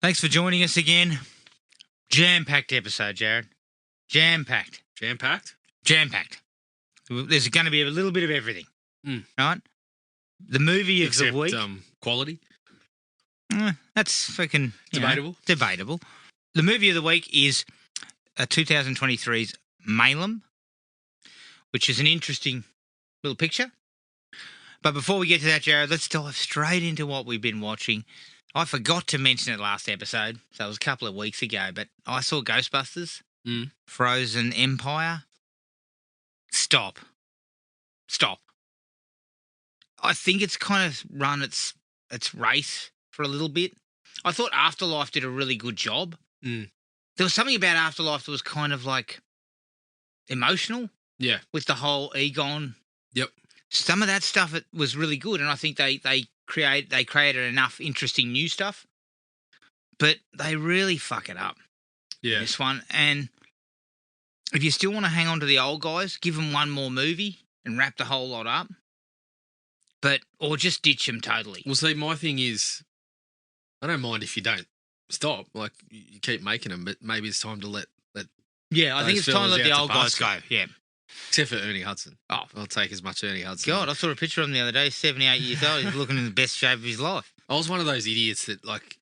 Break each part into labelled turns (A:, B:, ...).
A: Thanks for joining us again. Jam-packed episode, Jared. Jam-packed.
B: Jam-packed?
A: Jam-packed. There's going to be a little bit of everything, right? The movie of
B: Except,
A: the week.
B: quality?
A: That's fucking...
B: Debatable?
A: Debatable. The movie of the week is 2023's Malum, which is an interesting little picture. But before we get to that, Jared, let's dive straight into what we've been watching. I forgot to mention it last episode, so it was a couple of weeks ago, but I saw Ghostbusters, Frozen Empire. Stop. I think it's kind of run its race for a little bit. I thought Afterlife did a really good job. There was something about Afterlife that was kind of like emotional.
B: Yeah.
A: With the whole Egon.
B: Yep.
A: Some of that stuff was really good, and I think they created enough interesting new stuff, but they really fuck it up.
B: Yeah.
A: This one, and if you still want to hang on to the old guys, give them one more movie and wrap the whole lot up, or just ditch them totally.
B: Well, see, my thing is, I don't mind if you don't stop. Like, you keep making them, but maybe it's time to let
A: yeah, I think it's time to let the old guys go. Yeah.
B: Except for Ernie Hudson.
A: Oh,
B: I'll take as much Ernie Hudson.
A: God, I saw a picture of him the other day. 78 years old. He's looking in the best shape of his life.
B: I was one of those idiots that, like,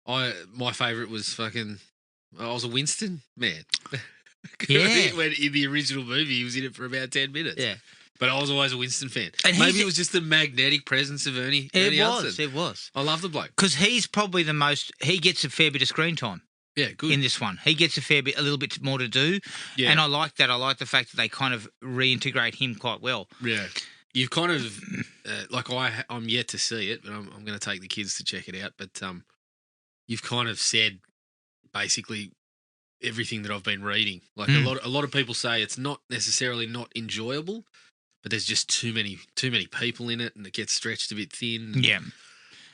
B: my favourite was I was a Winston man.
A: Yeah.
B: When in the original movie, he was in it for about 10 minutes.
A: Yeah.
B: But I was always a Winston fan.
A: And
B: maybe it was just the magnetic presence of Ernie Hudson.
A: It was.
B: I love the bloke.
A: Because he's probably he gets a fair bit of screen time.
B: Yeah, good.
A: In this one. He gets a little bit more to do.
B: Yeah.
A: And I like that. I like the fact that they kind of reintegrate him quite well.
B: Yeah. You've kind of, I'm yet to see it, but I'm going to take the kids to check it out. But you've kind of said basically everything that I've been reading. Like a lot of people say it's not necessarily not enjoyable, but there's just too many people in it, and it gets stretched a bit thin.
A: Yeah.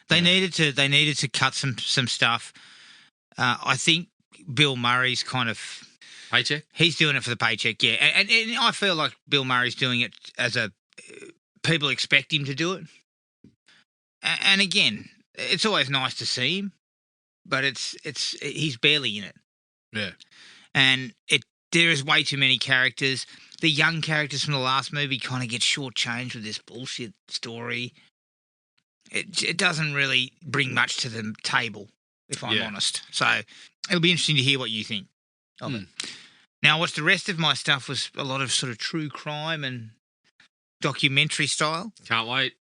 A: They needed to cut some stuff. I think Bill Murray's kind of...
B: Paycheck?
A: He's doing it for the paycheck, yeah. And I feel like Bill Murray's doing it as people expect him to do it. And again, it's always nice to see him, but he's barely in it.
B: Yeah.
A: And there is way too many characters. The young characters from the last movie kind of get shortchanged with this bullshit story. It doesn't really bring much to the table, if I'm honest. So it'll be interesting to hear what you think of it. Now, what's the rest of my stuff was a lot of sort of true crime and documentary style.
B: Can't wait.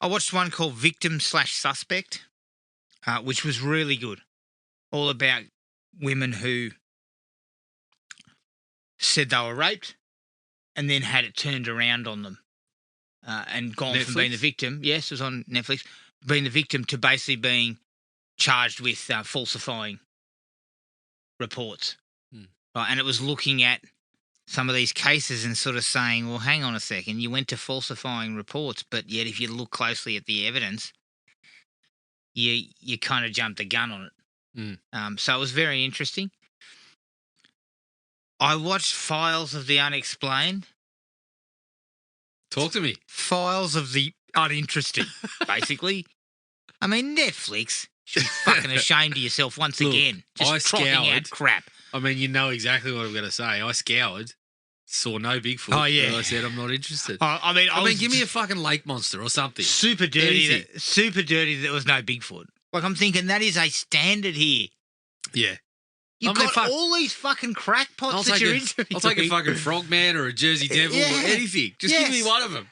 A: I watched one called Victim/Suspect, which was really good. All about women who said they were raped and then had it turned around on them and gone
B: Netflix?
A: from being the victim. Yes, it was on Netflix. Being the victim to basically being charged with falsifying reports. Right, and it was looking at some of these cases and sort of saying, well, hang on a second, you went to falsifying reports, but yet if you look closely at the evidence, you kind of jumped the gun on it. So it was very interesting. I watched Files of the Unexplained.
B: Talk to me.
A: Files of the Uninteresting, basically. I mean, Netflix should be fucking ashamed of yourself once again. Just trotting out crap.
B: I mean, you know exactly what I'm going to say. I scoured, saw no Bigfoot.
A: Oh, yeah.
B: And I said, I'm not interested.
A: I mean,
B: give me a fucking lake monster or something.
A: Super dirty that there was no Bigfoot. Like, I'm thinking that is a standard here.
B: Yeah.
A: You've got all these fucking crackpots that you're interviewing.
B: I'll take a fucking frogman or a Jersey Devil or anything. Just give me one of them.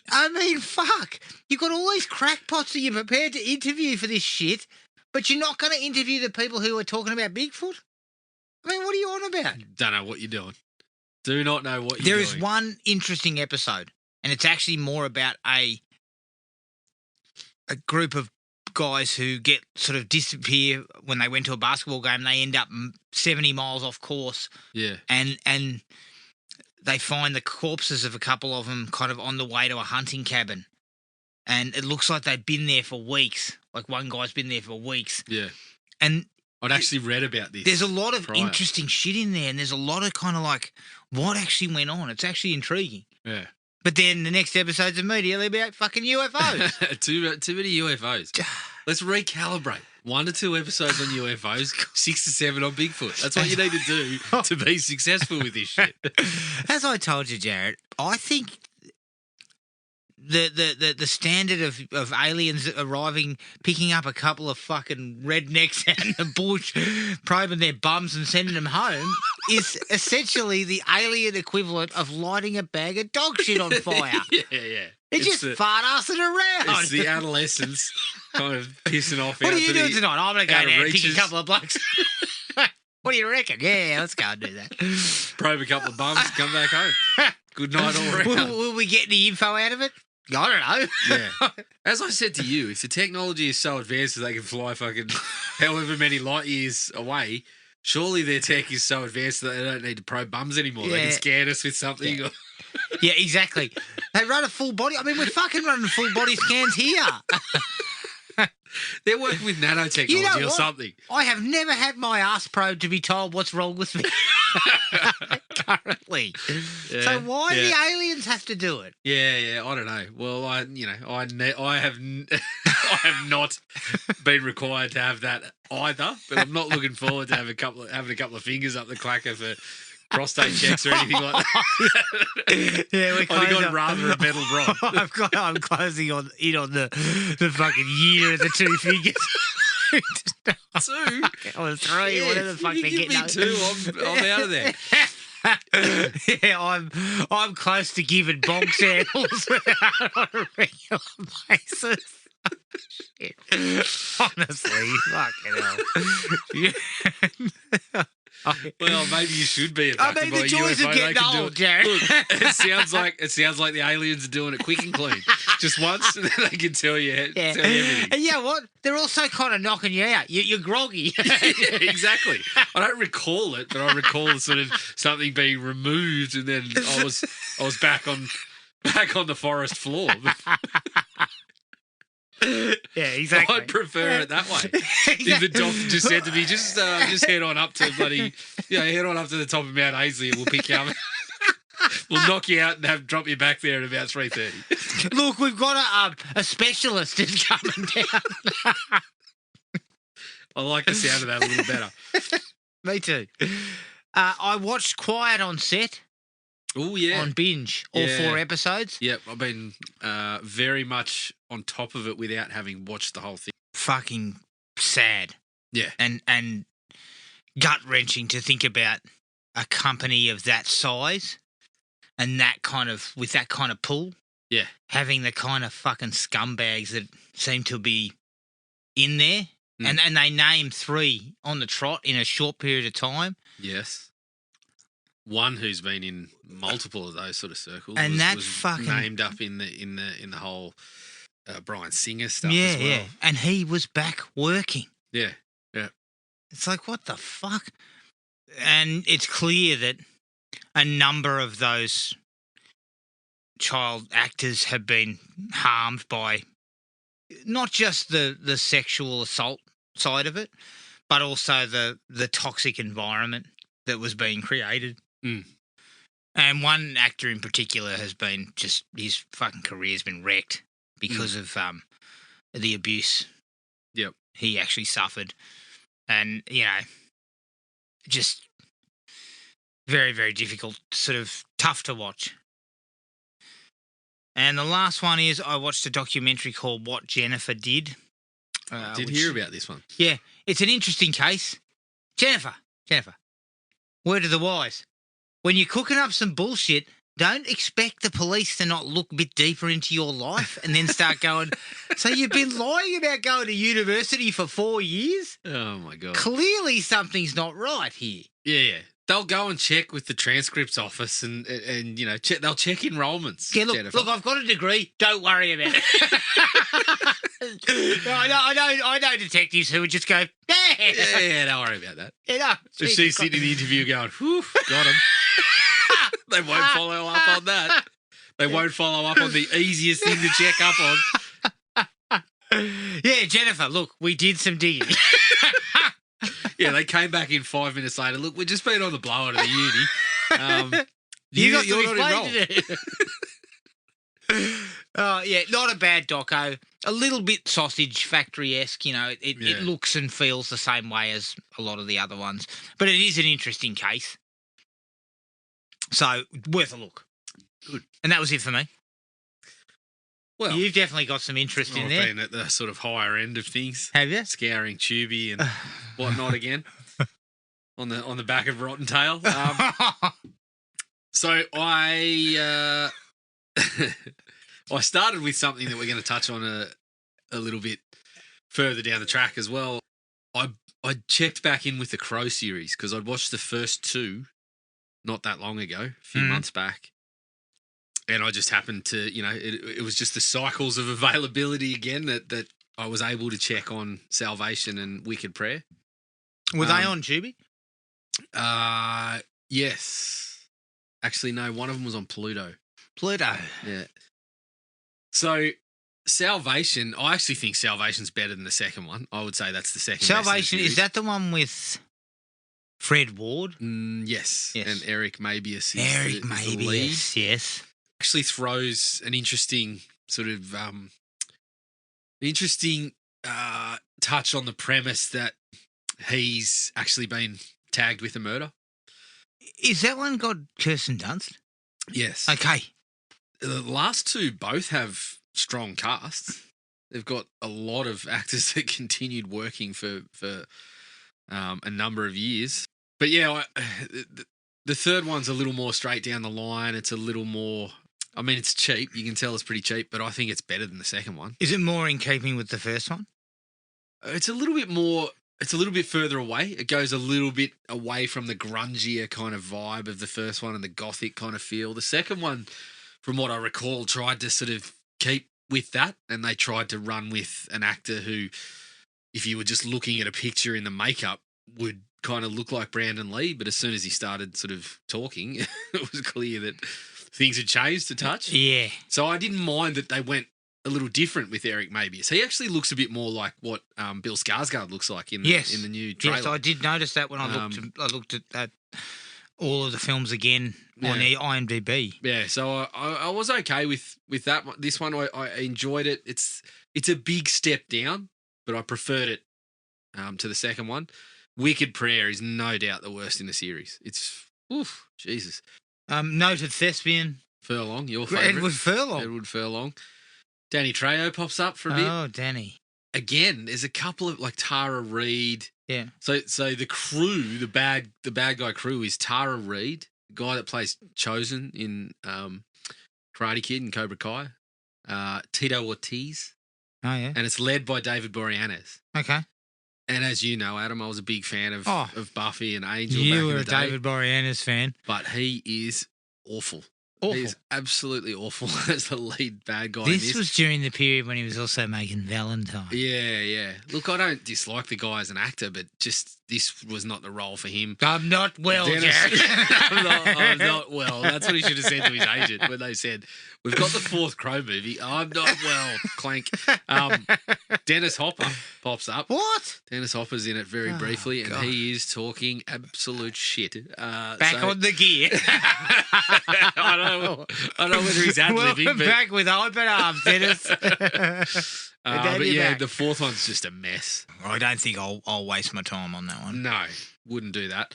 A: I mean, fuck. You've got all these crackpots that you're prepared to interview for this shit, but you're not going to interview the people who are talking about Bigfoot? I mean, what are you on about?
B: Don't know what you're doing. Do not know what you're doing.
A: There is one interesting episode, and it's actually more about a group of guys who get sort of disappear when they went to a basketball game. They end up 70 miles off course.
B: Yeah.
A: And they find the corpses of a couple of them kind of on the way to a hunting cabin. And it looks like they've been there for weeks. Like one guy's been there for weeks.
B: Yeah.
A: And
B: I'd actually read about this.
A: There's a lot of interesting shit in there, and there's a lot of kind of like what actually went on. It's actually intriguing.
B: Yeah.
A: But then the next episode's immediately about fucking UFOs.
B: Too many UFOs. Let's recalibrate. 1 to 2 episodes on UFOs, 6 to 7 on Bigfoot. That's what you need to do to be successful with this shit.
A: As I told you, Jared, I think the standard of aliens arriving, picking up a couple of fucking rednecks out in the bush, probing their bums and sending them home is essentially the alien equivalent of lighting a bag of dog shit on fire.
B: Yeah.
A: They're just fart-assing around.
B: It's the adolescents kind of pissing off.
A: What are you doing tonight? I'm going to go down and pick a
B: reaches.
A: couple of blokes. What do you reckon? Yeah, let's go and do that.
B: Probe a couple of bums, come back home. Good night all around.
A: Will we get any info out of it? I don't know.
B: Yeah. As I said to you, if the technology is so advanced that they can fly fucking however many light years away, surely their tech is so advanced that they don't need to probe bums anymore. They can scan us with something.
A: Yeah. Yeah, exactly. They run a full body. I mean, we're fucking running full body scans here.
B: They're working with nanotechnology or something.
A: I have never had my ass probed to be told what's wrong with me currently.
B: Yeah,
A: So why do the aliens have to do it?
B: Yeah. I don't know. Well, I have I have not been required to have that either. But I'm not looking forward to having a couple of fingers up the clacker for prostate checks or anything like that.
A: Yeah, we're
B: I've got rather a metal rod.
A: I'm closing in on the fucking year of the 2 fingers.
B: 2
A: or 3, whatever the fuck
B: you
A: they're
B: give
A: getting.
B: me 2, I'm out of there.
A: Yeah, I'm close to giving bonk samples on a regular basis. Shit. Honestly, fucking hell.
B: Well, maybe you should be abducted by
A: the
B: a
A: joys
B: UFO.
A: of getting old, Jared.
B: Look, it sounds like the aliens are doing it quick and clean. Just once, and then they can tell you everything.
A: And you know what? They're also kind of knocking you out. You're groggy.
B: Yeah, exactly. I don't recall it, but I recall sort of something being removed, and then I was back on the forest floor.
A: Yeah, exactly.
B: I'd prefer it that way. If the doctor just said to me, just head on up to head on up to the top of Mount Aisley and we'll pick you up. We'll knock you out and drop you back there at about 3:30.
A: Look, we've got a specialist is coming down.
B: I like the sound of that a little better.
A: Me too. I watched Quiet on Set.
B: Oh, yeah.
A: On binge, all 4 episodes.
B: Yep, I've been very much on top of it without having watched the whole thing.
A: Fucking sad.
B: Yeah.
A: And gut-wrenching to think about a company of that size and that kind of, with that kind of pull.
B: Yeah.
A: Having the kind of fucking scumbags that seem to be in there. And they name 3 on the trot in a short period of time.
B: Yes. One who's been in multiple of those sort of circles,
A: and
B: was fucking named up in the whole Bryan Singer stuff as well.
A: Yeah, and he was back working.
B: Yeah.
A: It's like, what the fuck? And it's clear that a number of those child actors have been harmed by not just the sexual assault side of it, but also the toxic environment that was being created. And one actor in particular has been his fucking career's been wrecked because of the abuse he actually suffered. And, just very, very difficult, sort of tough to watch. And the last one is I watched a documentary called What Jennifer Did.
B: I did hear about this one.
A: Yeah, it's an interesting case. Jennifer, word of the wise. When you're cooking up some bullshit, don't expect the police to not look a bit deeper into your life and then start going, so you've been lying about going to university for 4 years?
B: Oh, my God.
A: Clearly something's not right here.
B: Yeah. They'll go and check with the transcripts office and they'll check enrollments.
A: Yeah,
B: Jennifer.
A: look, I've got a degree. Don't worry about it. I know detectives who would just go,
B: yeah, don't worry about that.
A: Yeah, no.
B: If she's sitting in the interview going, whew, got him. They won't follow up on that. They won't follow up on the easiest thing to check up on.
A: Yeah, Jennifer, look, we did some digging.
B: Yeah, they came back in 5 minutes later. Look, we've just been on the blower to the uni.
A: You're not
B: enrolled.
A: Yeah, not a bad doco. A little bit Sausage Factory-esque, it looks and feels the same way as a lot of the other ones. But it is an interesting case. So, worth a look.
B: Good.
A: And that was it for me.
B: Well,
A: you've definitely got some interest in there.
B: I've been at the sort of higher end of things.
A: Have you?
B: Scouring Tubi and whatnot again on the back of Rotten Tail. So I I started with something that we're going to touch on a little bit further down the track as well. I checked back in with the Crow series because I'd watched the first two not that long ago, a few months back. And I just happened to, it was just the cycles of availability again that I was able to check on Salvation and Wicked Prayer.
A: Were they on Tubi?
B: Yes. Actually, no, one of them was on Pluto.
A: Pluto.
B: Yeah. So Salvation, I actually think Salvation's better than the second one. I would say that's the second
A: Salvation,
B: best
A: is that the one with Fred Ward?
B: Yes. And Eric Mabius is
A: Eric
B: the lead.
A: Yes.
B: Actually throws an interesting sort of touch on the premise that he's actually been tagged with a murder.
A: Is that one got Kirsten Dunst?
B: Yes.
A: Okay.
B: The last two both have strong casts. They've got a lot of actors that continued working for a number of years. But yeah, the third one's a little more straight down the line. It's a little more... I mean, it's cheap. You can tell it's pretty cheap, but I think it's better than the second one.
A: Is it more in keeping with the first one?
B: It's a little bit more... It's a little bit further away. It goes a little bit away from the grungier kind of vibe of the first one and the gothic kind of feel. The second one, from what I recall, tried to sort of keep with that, and they tried to run with an actor who, if you were just looking at a picture in the makeup, would kind of look like Brandon Lee, but as soon as he started sort of talking, it was clear that things had changed a touch.
A: Yeah.
B: So I didn't mind that they went a little different with Eric Mabius. He actually looks a bit more like what Bill Skarsgård looks like in the new trailer.
A: Yes, I did notice that when I looked at all of the films again on the IMDb.
B: Yeah, so I was okay with that one. This one I enjoyed it. It's a big step down, but I preferred it to the second one. Wicked Prayer is no doubt the worst in the series. It's Jesus.
A: Noted thespian
B: Furlong, your favourite.
A: Edward
B: Furlong. Danny Trejo pops up for a bit.
A: Oh, Danny.
B: Again, there's a couple of like Tara Reid.
A: Yeah.
B: So the crew, the bad guy crew is Tara Reid, the guy that plays Chosen in Karate Kid and Cobra Kai. Tito Ortiz.
A: Oh yeah.
B: And it's led by David Boreanaz.
A: Okay.
B: And as you know, Adam, I was a big fan of Buffy and Angel.
A: You were
B: back in the
A: a
B: day,
A: David Boreanaz fan.
B: But he is awful. He's absolutely awful as the lead bad guy.
A: This was during the period when he was also making Valentine.
B: Yeah. Look, I don't dislike the guy as an actor, but just this was not the role for him.
A: I'm not well, Jack.
B: I'm not well. That's what he should have said to his agent when they said, "We've got the fourth Crow movie. I'm not well." Clank. Dennis Hopper pops up.
A: What?
B: Dennis Hopper's in it very briefly, and he is talking absolute shit.
A: Back on the gear.
B: I don't know whether he's ad-libbing.
A: Back with open arms, Dennis.
B: But yeah, the fourth one's just a mess.
A: I don't think I'll waste my time on that one.
B: No, wouldn't do that.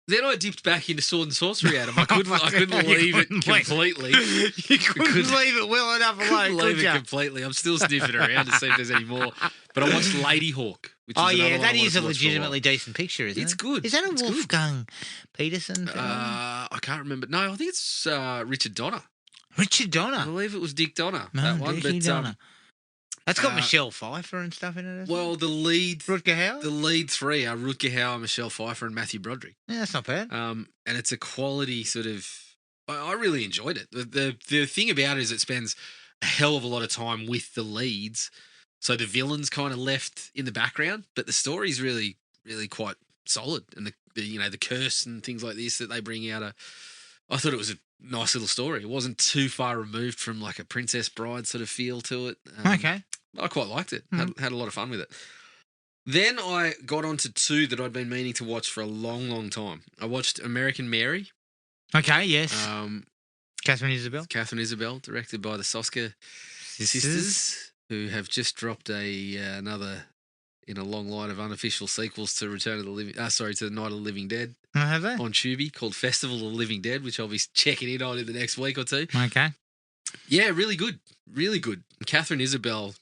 B: Then I dipped back into Sword and Sorcery, Adam. I couldn't leave it completely.
A: You couldn't leave it well enough alone,
B: leave it completely. I'm still sniffing around to see if there's any more. But I watched Lady Hawk, which is another one
A: that
B: I
A: is a
B: wanted to watch
A: legitimately decent picture, isn't it?
B: It's good.
A: Is that a Wolfgang Peterson film?
B: I can't remember. No, I think it's Richard Donner.
A: Richard Donner?
B: I believe it was Dick Donner,
A: No,
B: that one.
A: Dickie
B: But
A: Donner. That's got Michelle Pfeiffer and stuff in it.
B: Well, the lead
A: Rutger Hauer?
B: The lead three are Rutger Hauer, Michelle Pfeiffer, and Matthew Broderick.
A: Yeah, that's not bad.
B: And it's a quality sort of. I really enjoyed it. The thing about it is it spends a hell of a lot of time with the leads, so the villain's kind of left in the background, but the story's really, really quite solid, and the curse and things like this that they bring out. I thought it was a nice little story. It wasn't too far removed from like a Princess Bride sort of feel to it.
A: Okay.
B: I quite liked it. Had a lot of fun with it. Then I got onto two that I'd been meaning to watch for a long, long time. I watched American Mary.
A: Okay, yes. Catherine Isabel.
B: Catherine Isabel, directed by the Soska sisters, who have just dropped another in a long line of unofficial sequels to Return of the Living. To the Night of the Living Dead.
A: Oh, have they?
B: On Tubi, called Festival of the Living Dead, which I'll be checking in on in the next week or two.
A: Okay.
B: Yeah, really good. Really good. Catherine Isabel,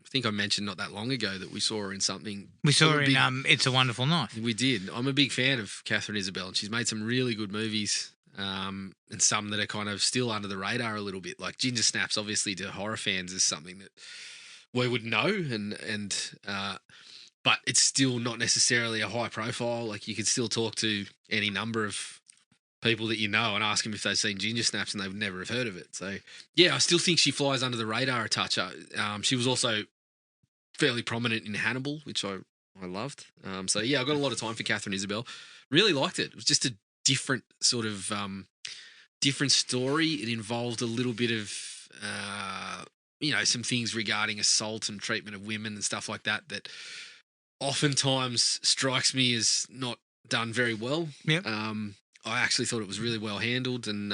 B: I think I mentioned not that long ago that we saw her in something.
A: We saw her in It's a Wonderful Life.
B: We did. I'm a big fan of Catherine Isabel, and she's made some really good movies, and some that are kind of still under the radar a little bit. Like Ginger Snaps, obviously, to horror fans is something that we would know, but it's still not necessarily a high profile. Like you could still talk to any number of people that you know and ask them if they've seen Ginger Snaps and they would never have heard of it. So, yeah, I still think she flies under the radar a touch. She was also fairly prominent in Hannibal, which I loved. So, yeah, I got a lot of time for Catherine Isabel. Really liked it. It was just a different sort of different story. It involved a little bit of, some things regarding assault and treatment of women and stuff like that oftentimes strikes me as not done very well.
A: Yep.
B: I actually thought it was really well handled and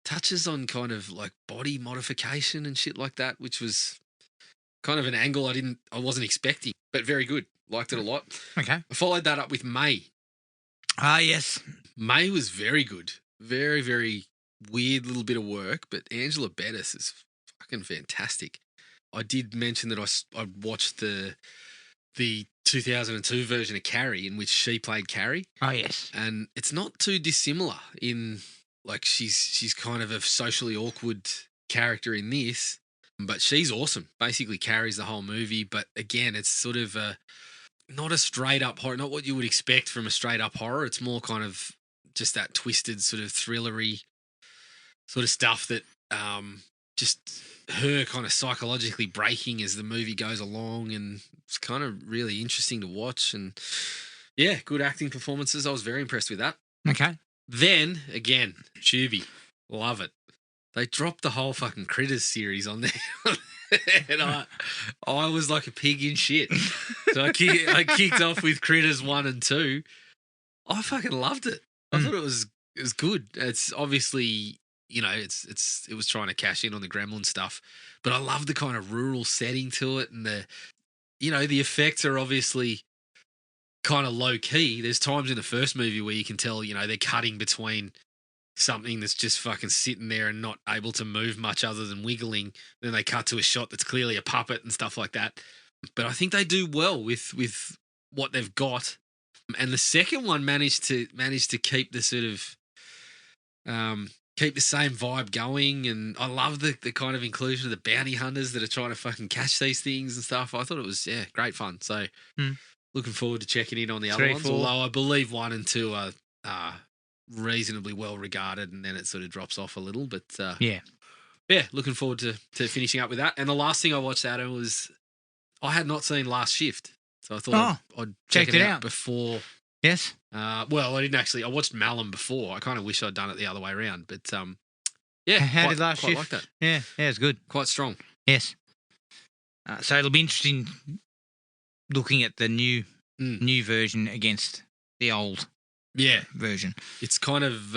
B: touches on kind of like body modification and shit like that, which was kind of an angle I wasn't expecting, but very good. Liked it a lot.
A: Okay.
B: I followed that up with May.
A: Ah, yes.
B: May was very good. Very, very weird little bit of work, but Angela Bettis is fucking fantastic. I did mention that I watched the 2002 version of Carrie, in which she played Carrie.
A: Oh, yes.
B: And it's not too dissimilar in, like, she's kind of a socially awkward character in this, but she's awesome. Basically carries the whole movie, but again, it's sort of not a straight-up horror, not what you would expect from a straight-up horror. It's more kind of just that twisted sort of thrillery sort of stuff that just her kind of psychologically breaking as the movie goes along, and it's kind of really interesting to watch. And yeah, good acting performances. I was very impressed with that.
A: Okay.
B: Then again, Tubi, love it. They dropped the whole fucking Critters series on there, and I was like a pig in shit. So I kicked off with Critters 1 and 2. I fucking loved it. I thought it was good. It's obviously, it was trying to cash in on the Gremlin stuff, but I love the kind of rural setting to it, and the effects are obviously kind of low key. There's times in the first movie where you can tell, they're cutting between something that's just fucking sitting there and not able to move much other than wiggling. Then they cut to a shot that's clearly a puppet and stuff like that. But I think they do well with what they've got. And the second one managed to keep the sort of keep the same vibe going, and I love the kind of inclusion of the bounty hunters that are trying to fucking catch these things and stuff. I thought it was great fun. So looking forward to checking in on the other ones.
A: 4.
B: Although I believe 1 and 2 are reasonably well regarded, and then it sort of drops off a little. But looking forward to finishing up with that. And the last thing I watched, Adam, was I had not seen Last Shift, so I thought I'd check it out before.
A: Yes.
B: Well, I didn't actually. I watched Malum before. I kind of wish I'd done it the other way around. But
A: how did Last Shift?
B: Like that.
A: Yeah, it's good.
B: Quite strong.
A: Yes. So it'll be interesting looking at the new version against the old version.
B: It's kind of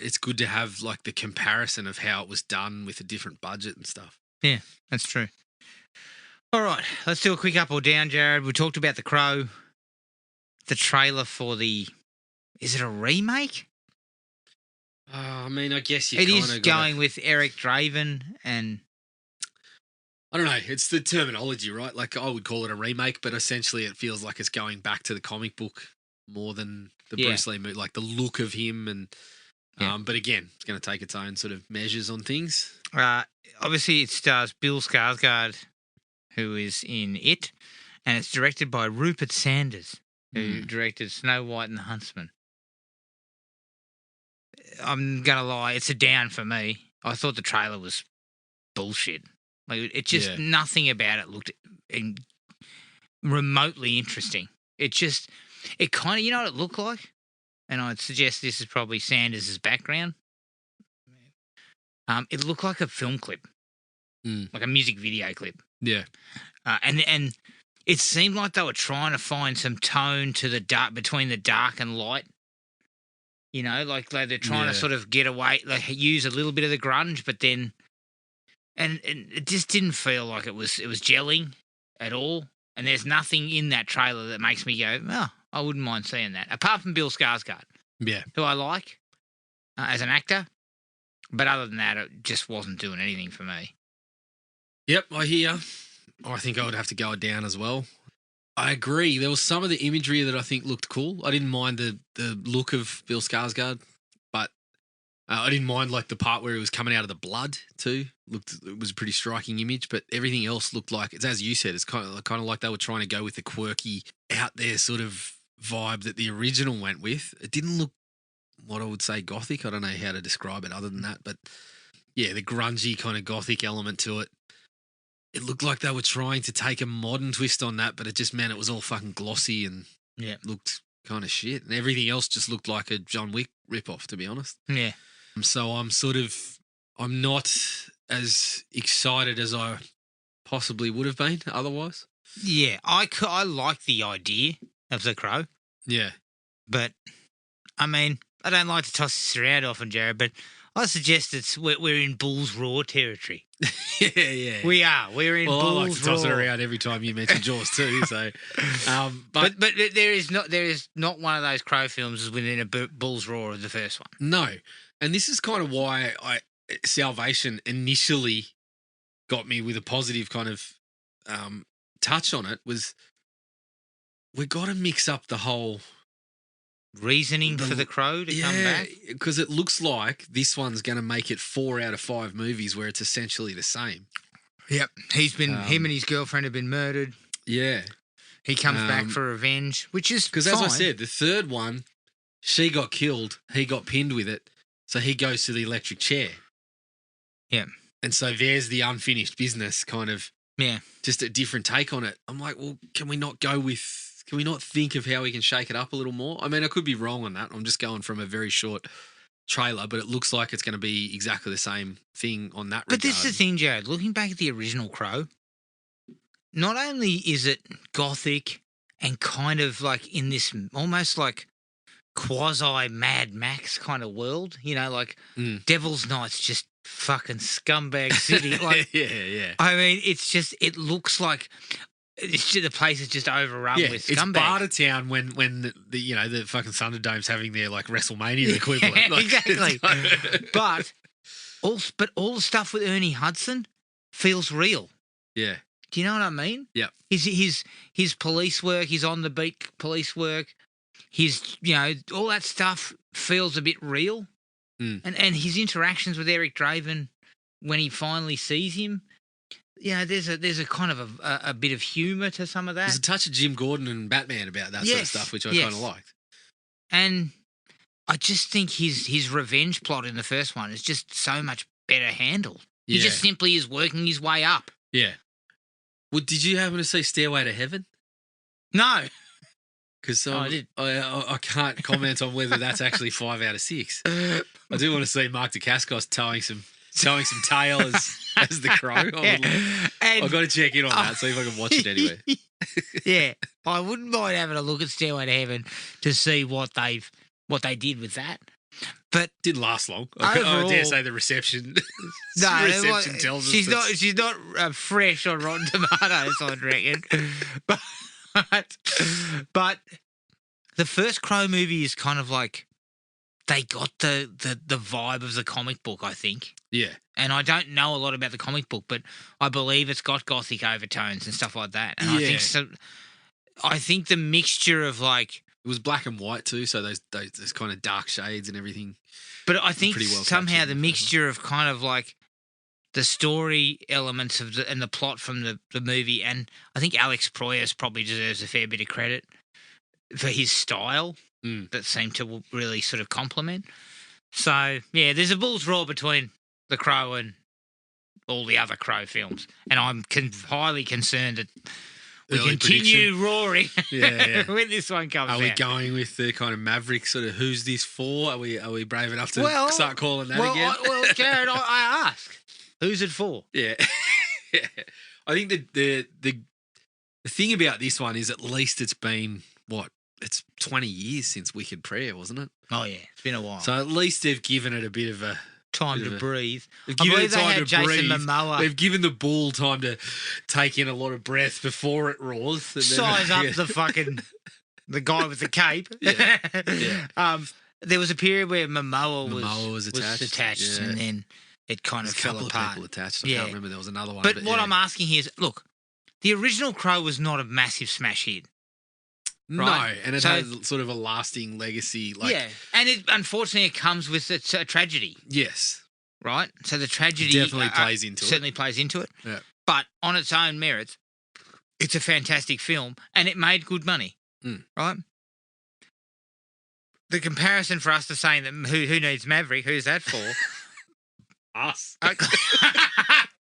B: it's good to have like the comparison of how it was done with a different budget and stuff.
A: Yeah, that's true. All right, let's do a quick up or down, Jared. We talked about The Crow. The trailer for is it a remake?
B: I mean, I guess
A: it is going with Eric Draven, and
B: I don't know. It's the terminology, right? Like I would call it a remake, but essentially it feels like it's going back to the comic book more than the Bruce Lee movie, like the look of him. And but again, it's going to take its own sort of measures on things.
A: Obviously, it stars Bill Skarsgård, who is in it, and it's directed by Rupert Sanders, who directed Snow White and the Huntsman. I'm going to lie, it's a down for me. I thought the trailer was bullshit. Like, it just, nothing about it looked remotely interesting. It kind of, you know what it looked like? And I'd suggest this is probably Sanders' background. It looked like a film clip, like a music video clip.
B: Yeah.
A: And it seemed like they were trying to find some tone to the dark, between the dark and light. You know, like they're trying
B: Yeah.
A: to sort of get away, like use a little bit of the grunge, but then, and it just didn't feel like it was gelling at all. And there's nothing in that trailer that makes me go, oh, I wouldn't mind seeing that. Apart from Bill Skarsgård,
B: Yeah.
A: who I like as an actor, but other than that, it just wasn't doing anything for me.
B: Yep, I hear. I think I would have to go down as well. I agree. There was some of the imagery that I think looked cool. I didn't mind the look of Bill Skarsgård, but I didn't mind like the part where he was coming out of the blood too. It was a pretty striking image, but everything else looked like it's as you said. It's kind of like they were trying to go with the quirky, out there sort of vibe that the original went with. It didn't look what I would say gothic. I don't know how to describe it other than that, but yeah, the grungy kind of gothic element to it. It looked like they were trying to take a modern twist on that, but it just meant it was all fucking glossy and looked kind of shit. And everything else just looked like a John Wick ripoff, to be honest.
A: Yeah.
B: So I'm not as excited as I possibly would have been otherwise.
A: Yeah, I like the idea of The Crow.
B: Yeah.
A: But, I mean, I don't like to toss this around often, Jared, but I suggest we're in Bulls Raw territory.
B: Yeah.
A: We are. We're in Bulls Raw.
B: I like to toss it around every time you mention Jaws too. So,
A: but there is not one of those Crow films is within a Bulls Raw of the first one.
B: No, and this is kind of why Salvation initially got me with a positive kind of touch on it. Was we got to mix up the whole
A: reasoning for the Crow to come back?
B: Because it looks like this one's going to make it 4 out of 5 movies where it's essentially the same.
A: Yep. Him and his girlfriend have been murdered.
B: Yeah.
A: He comes back for revenge, which is
B: because as I said, the third one, she got killed, he got pinned with it, so he goes to the electric chair.
A: Yeah.
B: And so there's the unfinished business kind of,
A: yeah,
B: just a different take on it. I'm like, well, can we not think of how we can shake it up a little more? I mean, I could be wrong on that. I'm just going from a very short trailer, but it looks like it's going to be exactly the same thing on that regard.
A: But this is the thing, Jared. Looking back at the original Crow, not only is it gothic and kind of like in this almost like quasi Mad Max kind of world, you know, like Devil's Knight's just fucking scumbag city. Like,
B: yeah.
A: I mean, it looks like the place is just overrun with scumbags.
B: It's Bartertown when the fucking Thunderdome's having their like WrestleMania equivalent.
A: Yeah,
B: like,
A: exactly. but all the stuff with Ernie Hudson feels real.
B: Yeah.
A: Do you know what I mean?
B: Yeah.
A: His police work, his on the beat police work, his all that stuff feels a bit real. And his interactions with Eric Draven when he finally sees him. There's a kind of a bit of humour to some of that.
B: There's a touch of Jim Gordon and Batman about that sort of stuff, which I kind of liked.
A: And I just think his revenge plot in the first one is just so much better handled. He just simply is working his way up.
B: Yeah. Well, did you happen to see Stairway to Heaven?
A: No.
B: Because
A: I did.
B: I can't comment on whether that's actually 5 out of 6. I do want to see Mark Dacascos towing some tail as the Crow. I've got to check in on that, see if I can watch it anyway.
A: Yeah, I wouldn't mind having a look at Stairway to Heaven to see what they did with that. But
B: didn't last long.
A: Overall,
B: I dare say the reception. Tells us
A: she's not fresh on Rotten Tomatoes, I'd reckon. But the first Crow movie is kind of like they got the vibe of the comic book, I think.
B: Yeah.
A: And I don't know a lot about the comic book, but I believe it's got gothic overtones and stuff like that. And I think the mixture of like
B: it was black and white too, so those kind of dark shades and everything.
A: But I think somehow the mixture of kind of like the story elements of and the plot from the movie, and I think Alex Proyas probably deserves a fair bit of credit for his style that seemed to really sort of complement. So, yeah, there's a bull's roar between The Crow and all the other Crow films, and I'm highly concerned that we continue roaring when this one comes out.
B: Are we going with the kind of Maverick sort of who's this for? Are we brave enough to start calling that again?
A: Jared, I ask, who's it for?
B: Yeah. I think the thing about this one is at least it's been, it's 20 years since Wicked Prayer, wasn't it?
A: Oh, yeah. It's been a while.
B: So at least they've given it a bit of a...
A: Time to breathe.
B: I
A: believe they had Jason Momoa.
B: They've given the bull time to take in a lot of breath before it roars.
A: Size up the fucking... the guy with the cape.
B: Yeah.
A: There was a period where Momoa
B: was attached,
A: and then it kind of fell apart.
B: A couple of people attached. I can't remember. There was another one.
A: But what I'm asking here is, look, the original Crow was not a massive smash hit. Right?
B: No, and it has sort of a lasting legacy.
A: And it unfortunately it comes with a tragedy.
B: Yes.
A: Right? So the tragedy
B: definitely plays into it.
A: Certainly plays into it.
B: Yeah.
A: But on its own merits, it's a fantastic film and it made good money. Right? The comparison for us to saying that who needs Maverick, who's that for?
B: Us.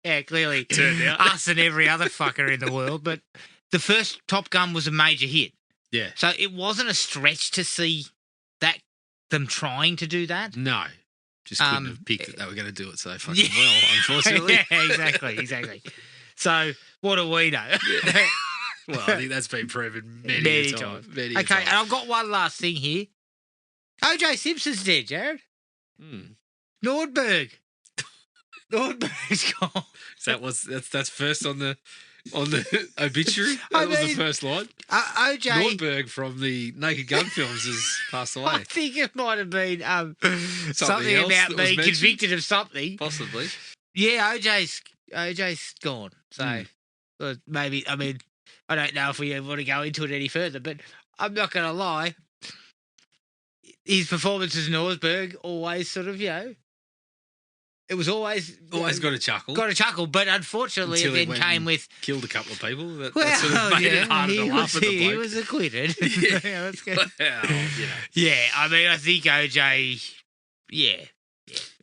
A: Yeah, clearly.
B: Turned out.
A: Us and every other fucker in the world. But the first Top Gun was a major hit.
B: Yeah.
A: So it wasn't a stretch to see them trying to do that.
B: No. Just couldn't have picked that they were going to do it so fucking well, unfortunately.
A: Yeah, exactly. So what do we know?
B: Well, I think that's been proven many times.
A: Okay, and I've got one last thing here. O.J. Simpson's dead, Jared. Nordberg. Nordberg's gone.
B: That's first on the obituary. That was the first line.
A: O.J.
B: Nordberg from the Naked Gun films has passed away.
A: I think it might have been something
B: else
A: about
B: that
A: being
B: was
A: convicted of something.
B: Possibly.
A: Yeah, OJ's gone. So maybe, I mean, I don't know if we want to go into it any further, but I'm not going to lie. His performances in Nordberg always sort of, it was always
B: got a chuckle.
A: Got a chuckle, but unfortunately
B: Until
A: it then came with...
B: Killed a couple of people. That sort of made it harder to laugh at the bloke.
A: He was acquitted.
B: Yeah.
A: That's good.
B: Well,
A: Yeah, I mean, I think OJ... Yeah.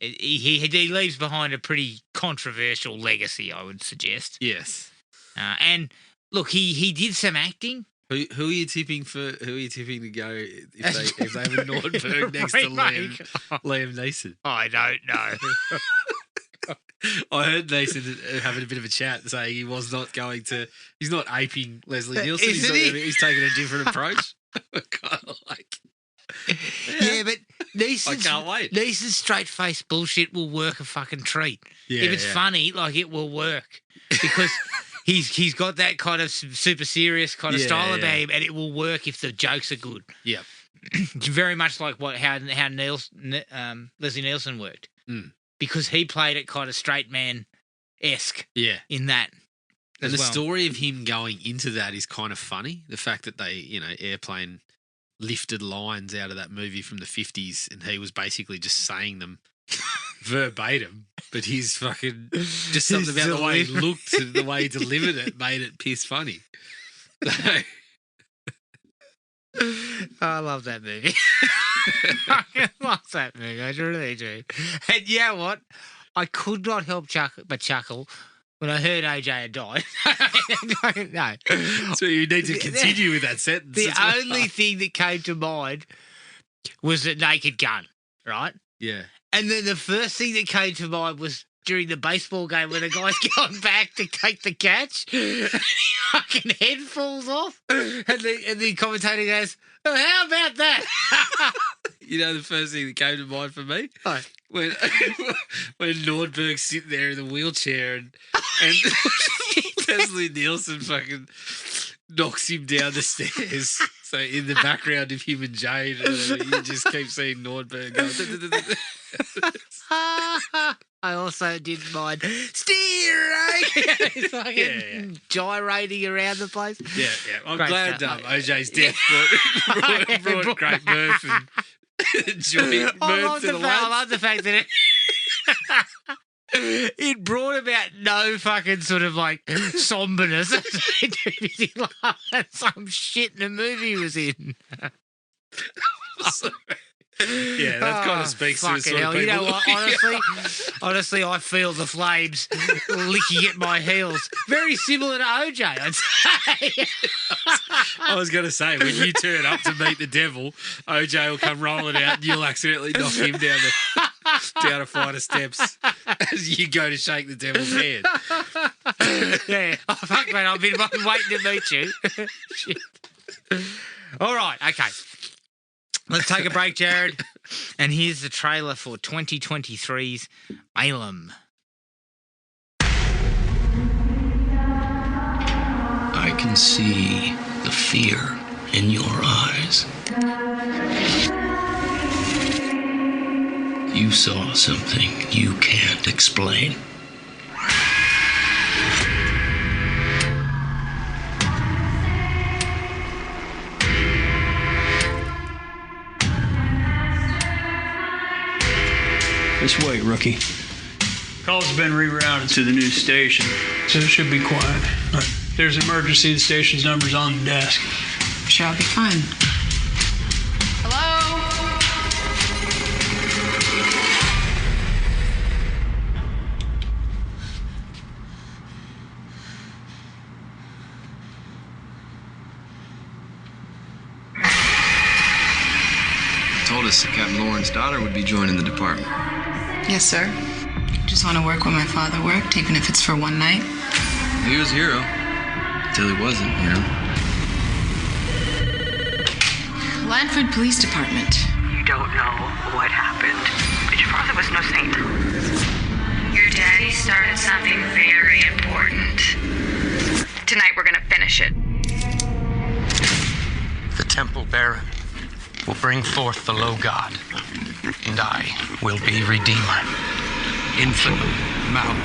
A: He leaves behind a pretty controversial legacy, I would suggest.
B: Yes.
A: And, look, he did some acting.
B: Who are you tipping to go if they have a Nordberg next to Liam Neeson?
A: I don't know.
B: I heard Neeson having a bit of a chat saying he was not going to. He's not aping Leslie Nielsen. He's taking a different approach. Kind of like.
A: Yeah, but
B: I can't wait.
A: Neeson's straight-faced bullshit will work a fucking treat.
B: Yeah,
A: if it's funny, like it will work because. He's got that kind of super serious kind of style about him, and it will work if the jokes are good.
B: Yeah,
A: it's very much like how Leslie Nielsen worked, because he played it kind of straight man-esque.
B: Yeah,
A: in that.
B: And the story of him going into that is kind of funny. The fact that they, Airplane lifted lines out of that movie from the 50s, and he was basically just saying them verbatim. But he's fucking just something about the way he looked and the way he delivered it made it piss funny.
A: I love that movie. I love that movie. I really do. And you know what? I could not help but chuckle when I heard AJ had died. No.
B: So you need to continue with that sentence.
A: The only thing that came to mind was the Naked Gun, right?
B: Yeah.
A: And then the first thing that came to mind was during the baseball game when the guy's going back to take the catch, and his fucking head falls off, and the commentator goes, "Oh, how about that?"
B: You know the first thing that came to mind for me?
A: Oh.
B: When Nordberg's sitting there in the wheelchair and Leslie Nielsen fucking knocks him down the stairs. So in the background of him and Jade, you just keep seeing Nordberg go.
A: I also didn't mind steering. He's fucking gyrating around the place.
B: Yeah. I'm glad OJ's death brought great mirth and joy.
A: I love the fact that it brought about no fucking sort of like somberness. Some shit in the movie was in.
B: Yeah, that kind of speaks to the sort of people.
A: You know what? Honestly, I feel the flames licking at my heels. Very similar to OJ, I'd say.
B: I was going to say, when you turn up to meet the devil, OJ will come rolling out and you'll accidentally knock him down a flight of steps as you go to shake the devil's hand.
A: Yeah. Oh, fuck, man, I've been waiting to meet you. Shit. All right, okay. Let's take a break, Jared. And here's the trailer for 2023's Malum.
C: I can see the fear in your eyes. You saw something you can't explain.
D: This way, rookie. Call's been rerouted to the new station, so it should be quiet. There's an emergency. The station's number's on the desk.
E: Sure, I'll be fine. Hello?
F: Told us that Captain Lauren's daughter would be joining the department.
E: Yes, sir. Just want to work where my father worked, even if it's for one night.
F: He was a hero. Till he wasn't, you know.
E: Lanford Police Department.
G: You don't know what happened, but your father was no saint. Your daddy started something very important. Tonight we're gonna finish it.
C: The Temple Baron will bring forth the low god, and I will be Redeemer. Infinite Malum.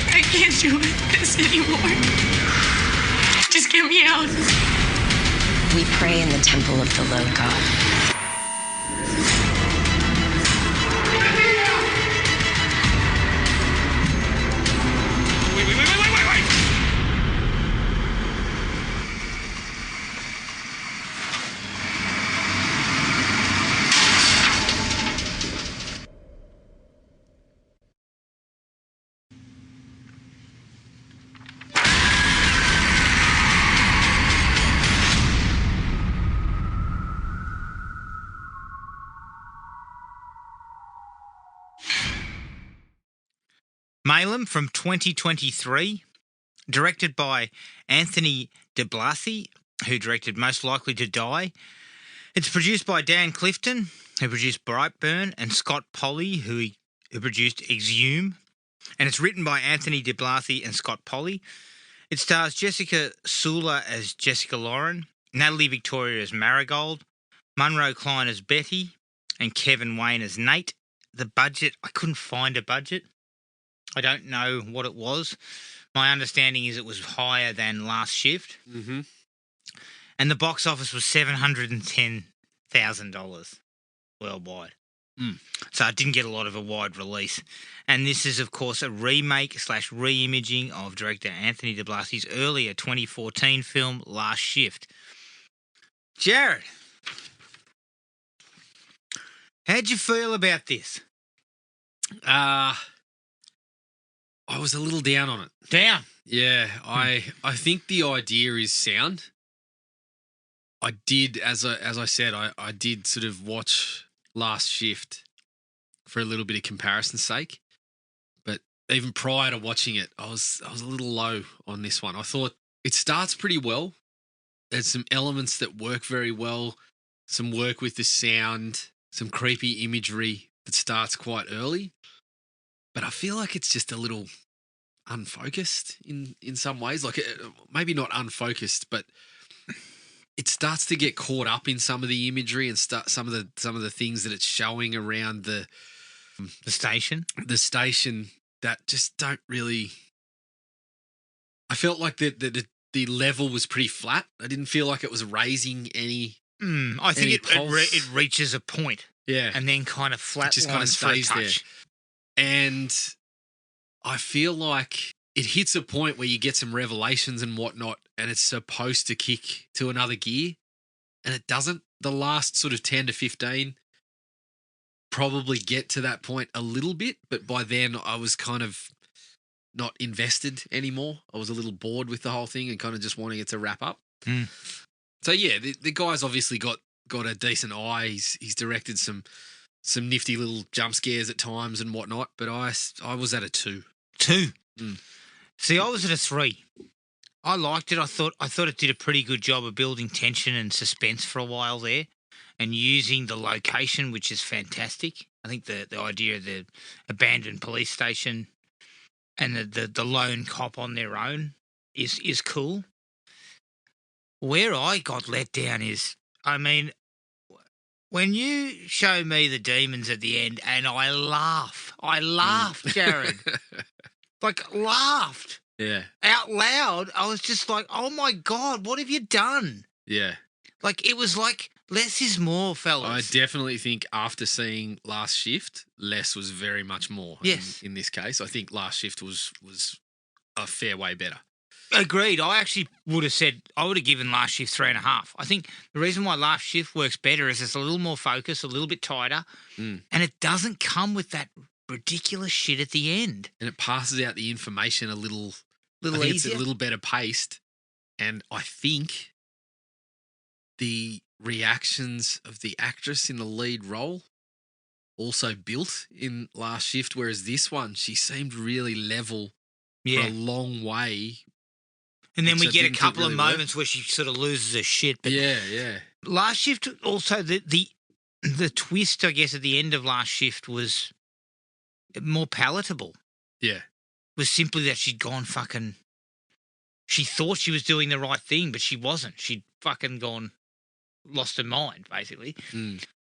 E: I can't do this anymore. Just get me out.
H: We pray in the temple of the low god.
A: Wait. Malum from 2023, directed by Anthony DiBlasi, who directed Most Likely to Die. It's produced by Dan Clifton, who produced Brightburn, and Scott Polly, who produced Exhume. And it's written by Anthony DiBlasi and Scott Polly. It stars Jessica Sula as Jessica Lauren, Natalie Victoria as Marigold, Munro Klein as Betty, and Kevin Wayne as Nate. The budget, I couldn't find a budget. I don't know what it was. My understanding is it was higher than Last Shift.
B: Mm-hmm.
A: And the box office was $710,000 worldwide. So it didn't get a lot of a wide release. And this is, of course, a remake / re-imaging of director Anthony DiBlasi's earlier 2014 film, Last Shift. Jared, how'd you feel about this?
B: I was a little down on it.
A: Down?
B: Yeah, I think the idea is sound. I did, as I said, I did sort of watch Last Shift for a little bit of comparison's sake. But even prior to watching it, I was a little low on this one. I thought it starts pretty well. There's some elements that work very well, some work with the sound, some creepy imagery that starts quite early. But I feel like it's just a little unfocused in some ways. Like maybe not unfocused, but it starts to get caught up in some of the imagery and some of the things that it's showing around the
A: station.
B: The station that just don't really. I felt like the level was pretty flat. I didn't feel like it was raising any.
A: I think it reaches a point,
B: yeah,
A: and then kind of flat.
B: It just kind of stays there. And I feel like it hits a point where you get some revelations and whatnot, and it's supposed to kick to another gear, and it doesn't. The last sort of 10 to 15 probably get to that point a little bit, but by then I was kind of not invested anymore. I was a little bored with the whole thing and kind of just wanting it to wrap up. So yeah, the guy's obviously got a decent eye. He's directed some some nifty little jump scares at times and whatnot, but I was at a 2.
A: 2.
B: Mm.
A: See, I was at a 3. I liked it. I thought it did a pretty good job of building tension and suspense for a while there, and using the location, which is fantastic. I think the idea of the abandoned police station and the lone cop on their own is cool. Where I got let down is, I mean, when you show me the demons at the end, and I laughed, Jared. Like, laughed.
B: Yeah.
A: Out loud. I was just like, oh my God, what have you done?
B: Yeah.
A: Like, it was like, less is more, fellas.
B: I definitely think after seeing Last Shift, less was very much more.
A: Yes.
B: In this case, I think Last Shift was a fair way better.
A: Agreed. I actually would have said, I would have given Last Shift 3.5. I think the reason why Last Shift works better is it's a little more focused, a little bit tighter, and it doesn't come with that ridiculous shit at the end.
B: And it passes out the information a little I think
A: easier.
B: it's a little better paced. And I think the reactions of the actress in the lead role also built in Last Shift, whereas this one, she seemed really level for a long way.
A: And then we
B: which I
A: get a
B: didn't
A: couple
B: think
A: of
B: really
A: moments where she sort of loses her shit. But
B: yeah.
A: Last Shift, also the twist, I guess, at the end of Last Shift was more palatable.
B: Yeah.
A: Was simply that she'd gone fucking... She thought she was doing the right thing, but she wasn't. She'd fucking lost her mind, basically.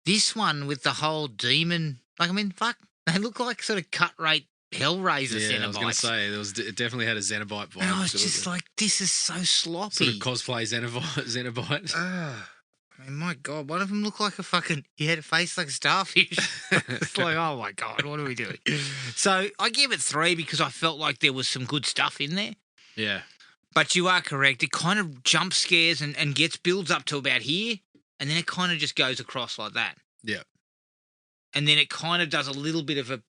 A: This one with the whole demon... Like, I mean, fuck, they look like sort of cut-rate Hellraiser Xenobites.
B: I was going to say, it definitely had a Xenobite vibe.
A: And I was just like, this is so sloppy.
B: Sort of cosplay Xenobite.
A: I mean, my God, one of them looked like a fucking... He had a face like a starfish. It's like, oh, my God, what are we doing? So I gave it 3 because I felt like there was some good stuff in there.
B: Yeah.
A: But you are correct. It kind of jump scares and builds up to about here, and then it kind of just goes across like that.
B: Yeah.
A: And then it kind of does a little bit of a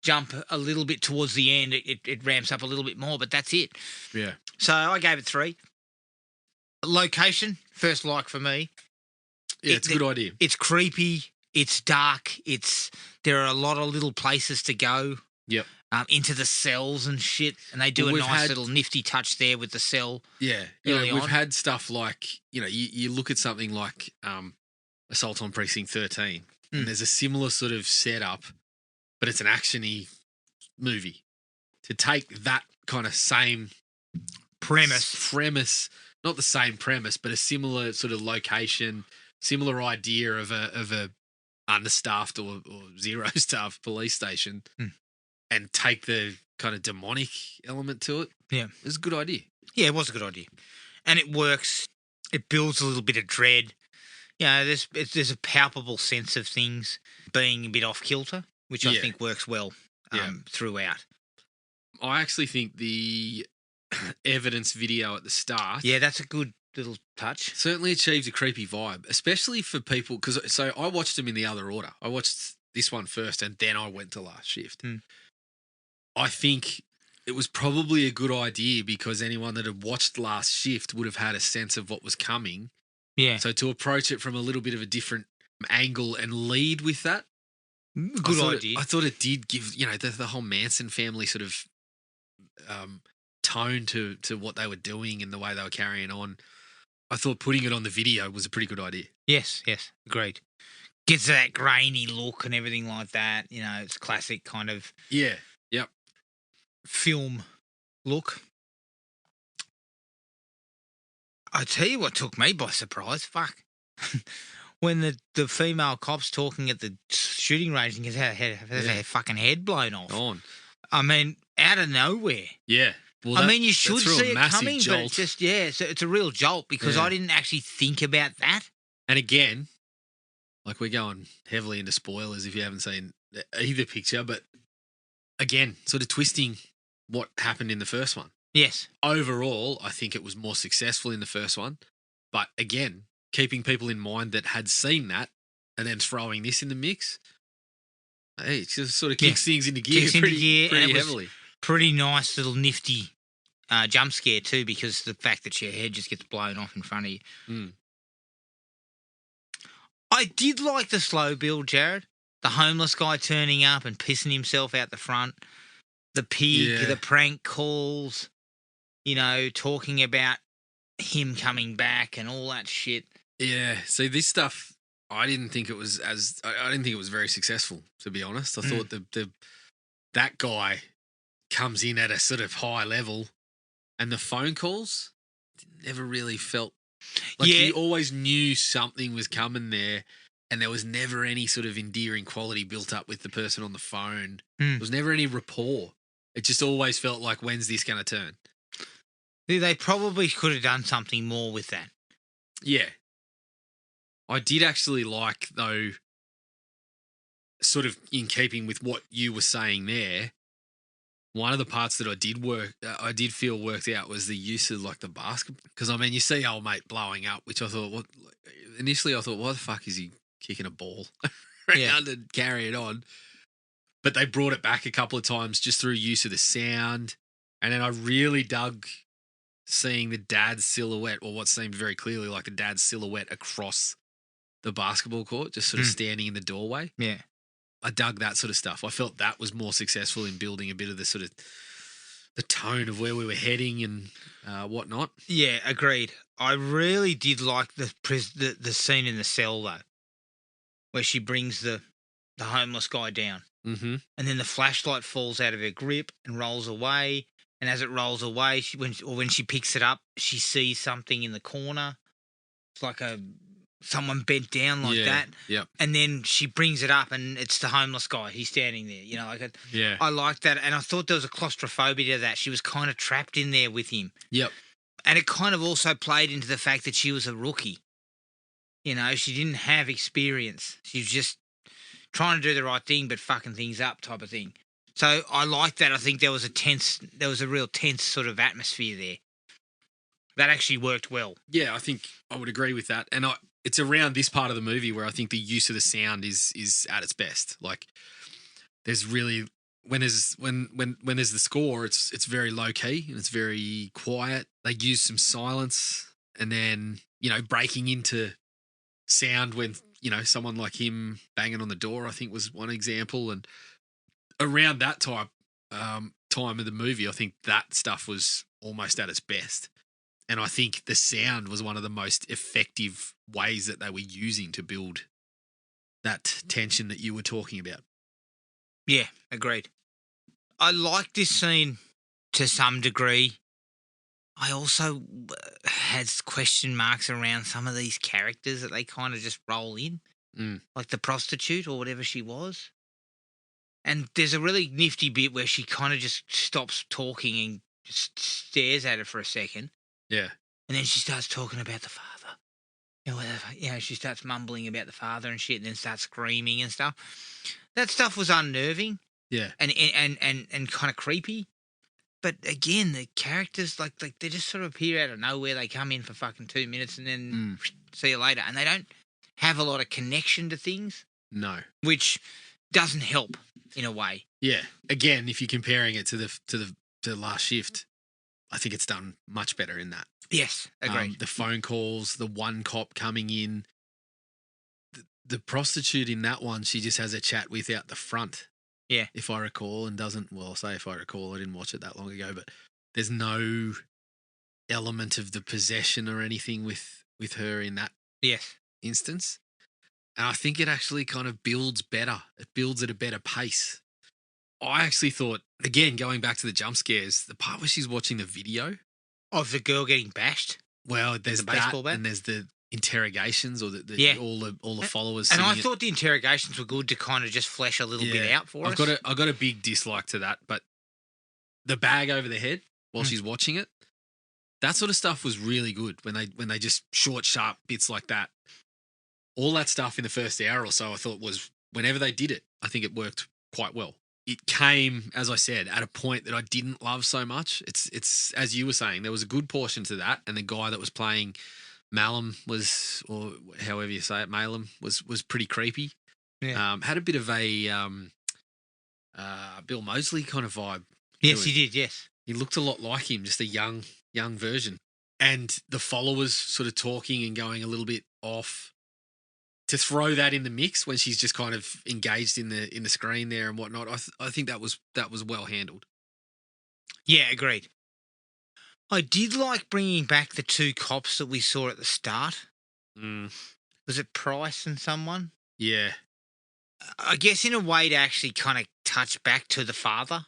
A: jump a little bit towards the end. It ramps up a little bit more, but that's it.
B: Yeah.
A: So I gave it 3. Location, first like for me.
B: Yeah, it's a good idea.
A: It's creepy. It's dark. There are a lot of little places to go.
B: Yep.
A: Into the cells and shit, and they do a nice little nifty touch there with the cell.
B: Yeah, we've had stuff like you look at something like Assault on Precinct 13, and there's a similar sort of setup, but it's an action-y movie. To take that kind of same premise, not the same premise, but a similar sort of location, similar idea of a understaffed or zero-staffed police station. And take the kind of demonic element to it.
A: Yeah.
B: It was a good idea.
A: Yeah, it was a good idea. And it works. It builds a little bit of dread. There's a palpable sense of things being a bit off-kilter, which I think works well throughout.
B: I actually think the evidence video at the start...
A: Yeah, that's a good little touch.
B: Certainly achieves a creepy vibe, especially for people... So I watched them in the other order. I watched this one first, and then I went to Last Shift. I think it was probably a good idea because anyone that had watched Last Shift would have had a sense of what was coming.
A: Yeah.
B: So to approach it from a little bit of a different angle and lead with that.
A: Good idea.
B: I thought it did give, the whole Manson family sort of tone to what they were doing and the way they were carrying on. I thought putting it on the video was a pretty good idea.
A: Yes, agreed. Gets that grainy look and everything like that. It's classic kind of...
B: Yeah, yep.
A: Film look. I tell you what took me by surprise. Fuck. When the female cop's talking at the shooting range and gets her fucking head blown off. I mean, out of nowhere.
B: Yeah.
A: Well, you should see it coming, jolt. But it's just, it's a real jolt because I didn't actually think about that.
B: And again, like we're going heavily into spoilers if you haven't seen either picture, but again, sort of twisting what happened in the first one.
A: Yes.
B: Overall, I think it was more successful in the first one. But again, keeping people in mind that had seen that and then throwing this in the mix, it just sort of kicks things into gear pretty heavily.
A: Pretty nice little nifty jump scare too because the fact that your head just gets blown off in front of you. I did like the slow build, Jared. the homeless guy turning up and pissing himself out the front, the pig, the prank calls, talking about him coming back and all that shit.
B: Yeah. See, this stuff, I didn't think it was very successful, to be honest. I thought that guy comes in at a sort of high level, and the phone calls never really felt like you always knew something was coming there, and there was never any sort of endearing quality built up with the person on the phone. There was never any rapport. It just always felt like, when's this going to turn?
A: They probably could have done something more with that.
B: Yeah. I did actually like, though, sort of in keeping with what you were saying there, one of the parts that I did feel worked out was the use of like the basketball. Because, I mean, you see old mate blowing up, which I thought, initially I thought, why the fuck is he kicking a ball around and carry it on? But they brought it back a couple of times just through use of the sound. And then I really dug seeing the dad's silhouette, or what seemed very clearly like the dad's silhouette across the basketball court, just sort of standing in the doorway.
A: Yeah.
B: I dug that sort of stuff. I felt that was more successful in building a bit of the sort of the tone of where we were heading and whatnot.
A: Yeah, agreed. I really did like the scene in the cell, though, where she brings the homeless guy down.
B: Mm-hmm.
A: And then the flashlight falls out of her grip and rolls away. And as it rolls away, when she picks it up, she sees something in the corner. It's like someone bent down like that.
B: Yep.
A: And then she brings it up, and it's the homeless guy. He's standing there.
B: Yeah.
A: I liked that, and I thought there was a claustrophobia to that. She was kind of trapped in there with him.
B: Yep.
A: And it kind of also played into the fact that she was a rookie. She didn't have experience. She was just trying to do the right thing, but fucking things up type of thing. So I liked that. I think there was a real tense sort of atmosphere there. That actually worked well.
B: Yeah, I think I would agree with that. And it's around this part of the movie where I think the use of the sound is at its best. Like, there's really when there's the score, it's very low key and it's very quiet. They use some silence, and then breaking into sound when someone like him banging on the door, I think, was one example. And around that time of the movie, I think that stuff was almost at its best. And I think the sound was one of the most effective ways that they were using to build that tension that you were talking about.
A: Yeah, agreed. I like this scene to some degree. I also had question marks around some of these characters that they kind of just roll in, like the prostitute or whatever she was. And there's a really nifty bit where she kind of just stops talking and just stares at her for a second.
B: Yeah.
A: And then she starts talking about the father. She starts mumbling about the father and shit, and then starts screaming and stuff. That stuff was unnerving.
B: Yeah.
A: And kind of creepy. But again, the characters, like they just sort of appear out of nowhere. They come in for fucking 2 minutes and then see you later. And they don't have a lot of connection to things.
B: No.
A: Which doesn't help in a way.
B: Yeah. Again, if you're comparing it to the Last Shift, I think it's done much better in that.
A: Yes, agreed.
B: The phone calls, the one cop coming in. The prostitute in that one, she just has a chat with out the front.
A: Yeah.
B: If I recall, and doesn't, well, I'll say if I recall, I didn't watch it that long ago, but there's no element of the possession or anything with her in that instance. And I think it actually kind of builds better. It builds at a better pace. I actually thought, again, going back to the jump scares, the part where she's watching the video
A: of the girl getting bashed.
B: Well, there's
A: the baseball bat,
B: and there's the interrogations or all the followers.
A: And I thought the interrogations were good to kind of just flesh a little bit out for us.
B: I've got a big dislike to that, but the bag over the head while she's watching it, that sort of stuff was really good when they just short, sharp bits like that. All that stuff in the first hour or so, I thought was, whenever they did it, I think it worked quite well. It came, as I said, at a point that I didn't love so much. It's as you were saying, there was a good portion to that, and the guy that was playing Malum was, or however you say it, Malum was pretty creepy.
A: Yeah.
B: Had a bit of a Bill Moseley kind of vibe.
A: Yes, he did. Yes,
B: he looked a lot like him, just a young version. And the followers sort of talking and going a little bit off to throw that in the mix when she's just kind of engaged in the screen there and whatnot, I think that was well handled.
A: Yeah, agreed. I did like bringing back the two cops that we saw at the start. Was it Price and someone?
B: Yeah.
A: I guess in a way to actually kind of touch back to the father.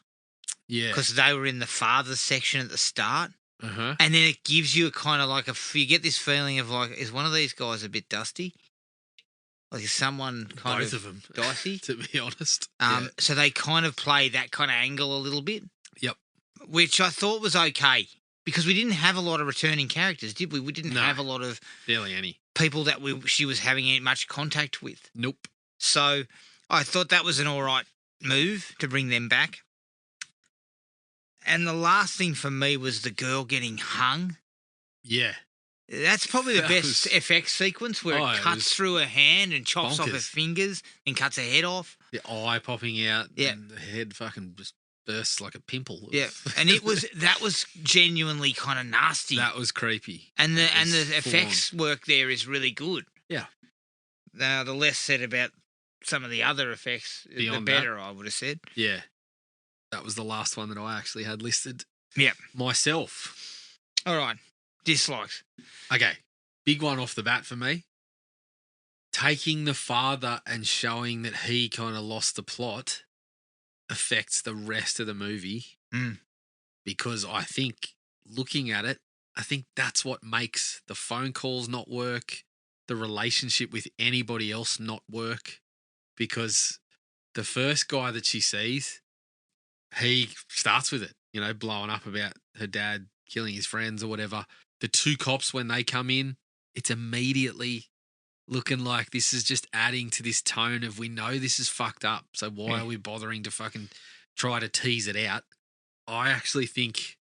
B: Yeah.
A: Because they were in the father section at the start.
B: Uh-huh.
A: And then it gives you a kind of like you get this feeling of like, is one of these guys a bit dusty? Like, is someone kind
B: Both of them
A: dicey?
B: To be honest.
A: So they kind of play that kind of angle a little bit.
B: Yep.
A: Which I thought was okay. Because we didn't have a lot of returning characters, did we? We didn't have a lot of
B: barely any
A: people that she was having much contact with.
B: Nope.
A: So I thought that was an all right move to bring them back. And the last thing for me was the girl getting hung.
B: Yeah.
A: That's probably the best FX sequence where it cuts through her hand and chops off her fingers and cuts her head off.
B: The eye popping out and the head fucking just bursts like a pimple.
A: Yeah, and that was genuinely kind of nasty.
B: That was creepy.
A: And the effects work there is really good.
B: Yeah.
A: Now, the less said about some of the other effects,
B: Beyond
A: the better, I would have said.
B: Yeah. That was the last one that I actually had listed.
A: Yeah.
B: Myself.
A: All right. Dislikes.
B: Okay. Big one off the bat for me. Taking the father and showing that he kind of lost the plot affects the rest of the movie. Because I think, looking at it, I think that's what makes the phone calls not work, the relationship with anybody else not work. Because the first guy that she sees, he starts with it, blowing up about her dad killing his friends or whatever. The two cops, when they come in, it's immediately looking like this is just adding to this tone of, we know this is fucked up, so why are we bothering to fucking try to tease it out? I actually think,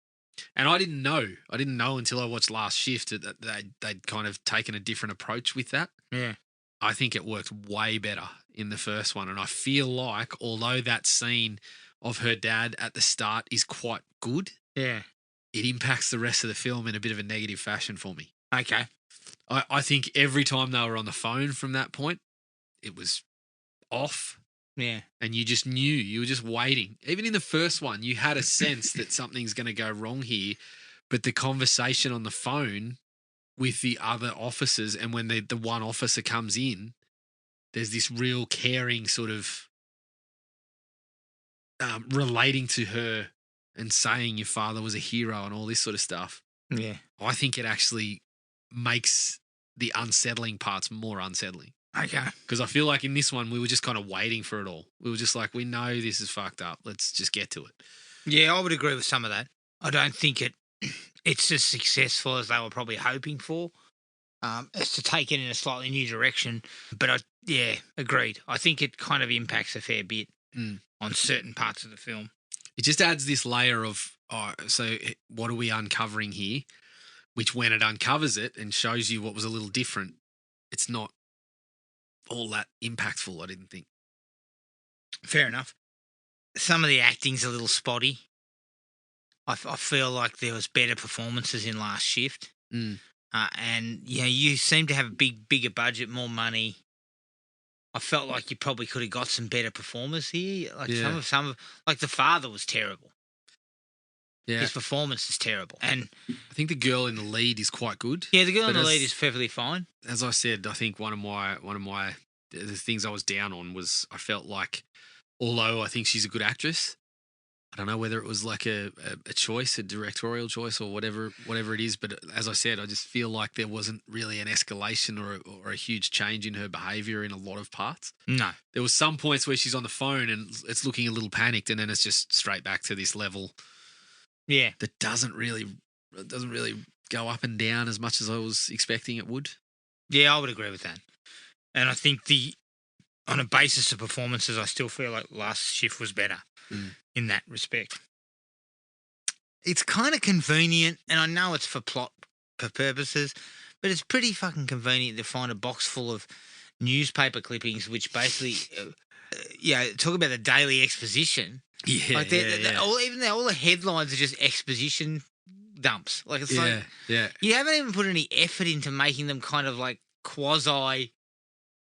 B: and I didn't know until I watched Last Shift that they'd kind of taken a different approach with that.
A: Yeah.
B: I think it worked way better in the first one, and I feel like, although that scene of her dad at the start is quite good,
A: yeah,
B: it impacts the rest of the film in a bit of a negative fashion for me.
A: Okay.
B: I think every time they were on the phone from that point, it was off.
A: Yeah.
B: And you just knew, you were just waiting. Even in the first one, you had a sense that something's going to go wrong here, but the conversation on the phone with the other officers, and when the one officer comes in, there's this real caring sort of relating to her and saying your father was a hero and all this sort of stuff.
A: Yeah.
B: I think it actually makes the unsettling parts more unsettling.
A: Okay.
B: Because I feel like in this one, we were just kind of waiting for it all. We were just like, we know this is fucked up. Let's just get to it.
A: Yeah, I would agree with some of that. I don't think it's as successful as they were probably hoping for. It's to take it in a slightly new direction. But agreed. I think it kind of impacts a fair bit on certain parts of the film.
B: It just adds this layer of, so what are we uncovering here? Which, when it uncovers it and shows you what was a little different, it's not all that impactful, I didn't think.
A: Fair enough. Some of the acting's a little spotty. I feel like there was better performances in Last Shift. And, you seem to have a bigger budget, more money. I felt like you probably could have got some better performers here. Like some of like the father was terrible. Yeah. His performance is terrible. And
B: I think the girl in the lead is quite good.
A: Yeah, the girl in the lead is perfectly fine.
B: As I said, I think one of the things I was down on was, I felt like, although I think she's a good actress, I don't know whether it was like a choice, a directorial choice or whatever it is. But as I said, I just feel like there wasn't really an escalation or a huge change in her behaviour in a lot of parts.
A: No.
B: There was some points where she's on the phone and it's looking a little panicked, and then it's just straight back to this level.
A: Yeah.
B: That doesn't really go up and down as much as I was expecting it would.
A: Yeah, I would agree with that. And I think on a basis of performances, I still feel like Last Shift was better in that respect. It's kind of convenient, and I know it's for plot purposes, but it's pretty fucking convenient to find a box full of newspaper clippings, which basically, talk about the daily exposition.
B: Yeah,
A: like all the headlines are just exposition dumps. Like it's you haven't even put any effort into making them kind of like quasi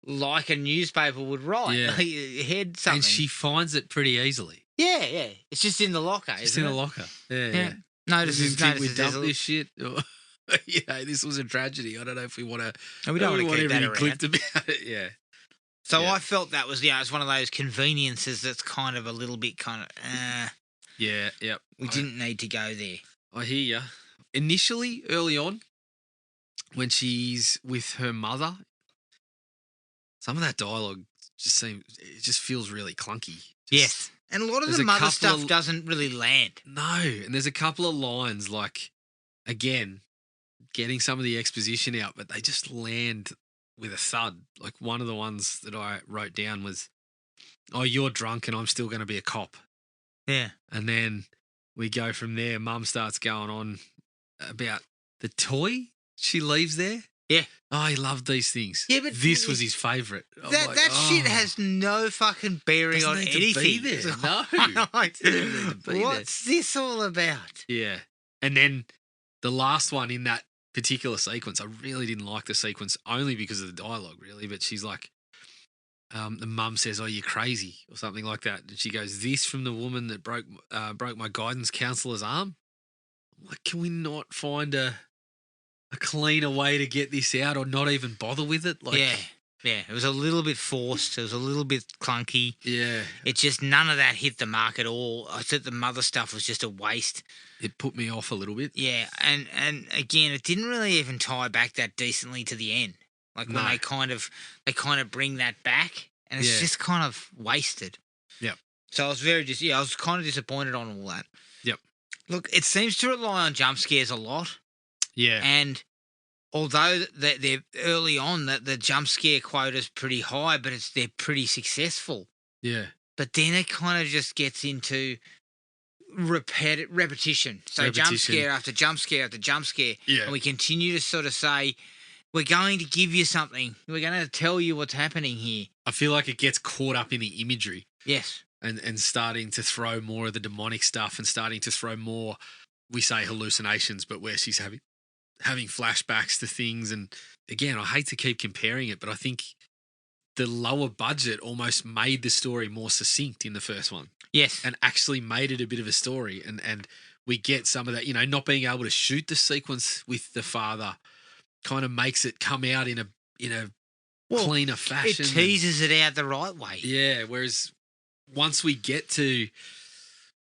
A: like a newspaper would write.
B: Yeah.
A: Like, you had something.
B: And she finds it pretty easily.
A: Yeah, yeah. It's just in the locker,
B: Just
A: isn't
B: in
A: it?
B: the locker. Yeah,
A: Yeah.
B: yeah.
A: Notices,
B: Didn't think we
A: notices there's
B: dumped this shit. Yeah, this was a tragedy. I don't know if we want to.
A: And we don't want to keep that
B: everything
A: around.
B: clipped about it. Yeah.
A: So
B: Yeah.
A: I felt that was, it's one of those conveniences that's kind of a little bit
B: Yeah. Yep.
A: we didn't need to go there.
B: I hear you. Initially, early on, when she's with her mother, some of that dialogue just feels really clunky.
A: Yes. And a lot of
B: there's
A: the
B: a
A: mother
B: couple
A: stuff
B: of-
A: doesn't really land.
B: No, and there's a couple of lines like, again, getting some of the exposition out, but they just land with a thud. Like one of the ones that I wrote down was, "Oh, you're drunk and I'm still going to be a cop."
A: Yeah.
B: And then we go from there. Mum starts going on about the toy she leaves there.
A: Yeah.
B: Oh, he loved these things.
A: Yeah, but
B: this was his favourite.
A: That shit has no fucking bearing on
B: Doesn't need
A: anything.
B: to be there. No.
A: Like,
B: Doesn't need to be there.
A: what's this all about?
B: Yeah. And then the last one in that particular sequence, I really didn't like the sequence only because of the dialogue, really. But she's like, the mum says, "Oh, you're crazy," or something like that. And she goes, "This from the woman that broke my guidance counsellor's arm." I'm like, can we not find a cleaner way to get this out, or not even bother with it? Like,
A: Yeah. It was a little bit forced. It was a little bit clunky.
B: yeah.
A: It just, none of that hit the mark at all. I thought the mother stuff was just a waste.
B: It put me off a little bit.
A: Yeah, and again, it didn't really even tie back that decently to the end. Like when
B: No.
A: they kind of bring that back, and it's
B: Yeah.
A: just kind of wasted.
B: Yep.
A: So I was I was kind of disappointed on all that.
B: Yep.
A: Look, it seems to rely on jump scares a lot,
B: Yeah.
A: and although they're early on, that the jump scare quota is pretty high, but they're pretty successful.
B: Yeah.
A: But then it kind of just gets into repetition. So jump
B: Repetition.
A: scare after jump scare after jump scare.
B: Yeah.
A: And we continue to sort of say, we're going to give you something. We're going to tell you what's happening here.
B: I feel like it gets caught up in the imagery
A: Yes.
B: and starting to throw more of the demonic stuff and starting to throw more, we say hallucinations, but where she's having flashbacks to things. And again, I hate to keep comparing it, but I think the lower budget almost made the story more succinct in the first one
A: Yes.
B: and actually made it a bit of a story. And we get some of that, not being able to shoot the sequence with the father kind of makes it come out in a cleaner
A: It
B: fashion.
A: teases it out the right way.
B: Yeah, whereas once we get to,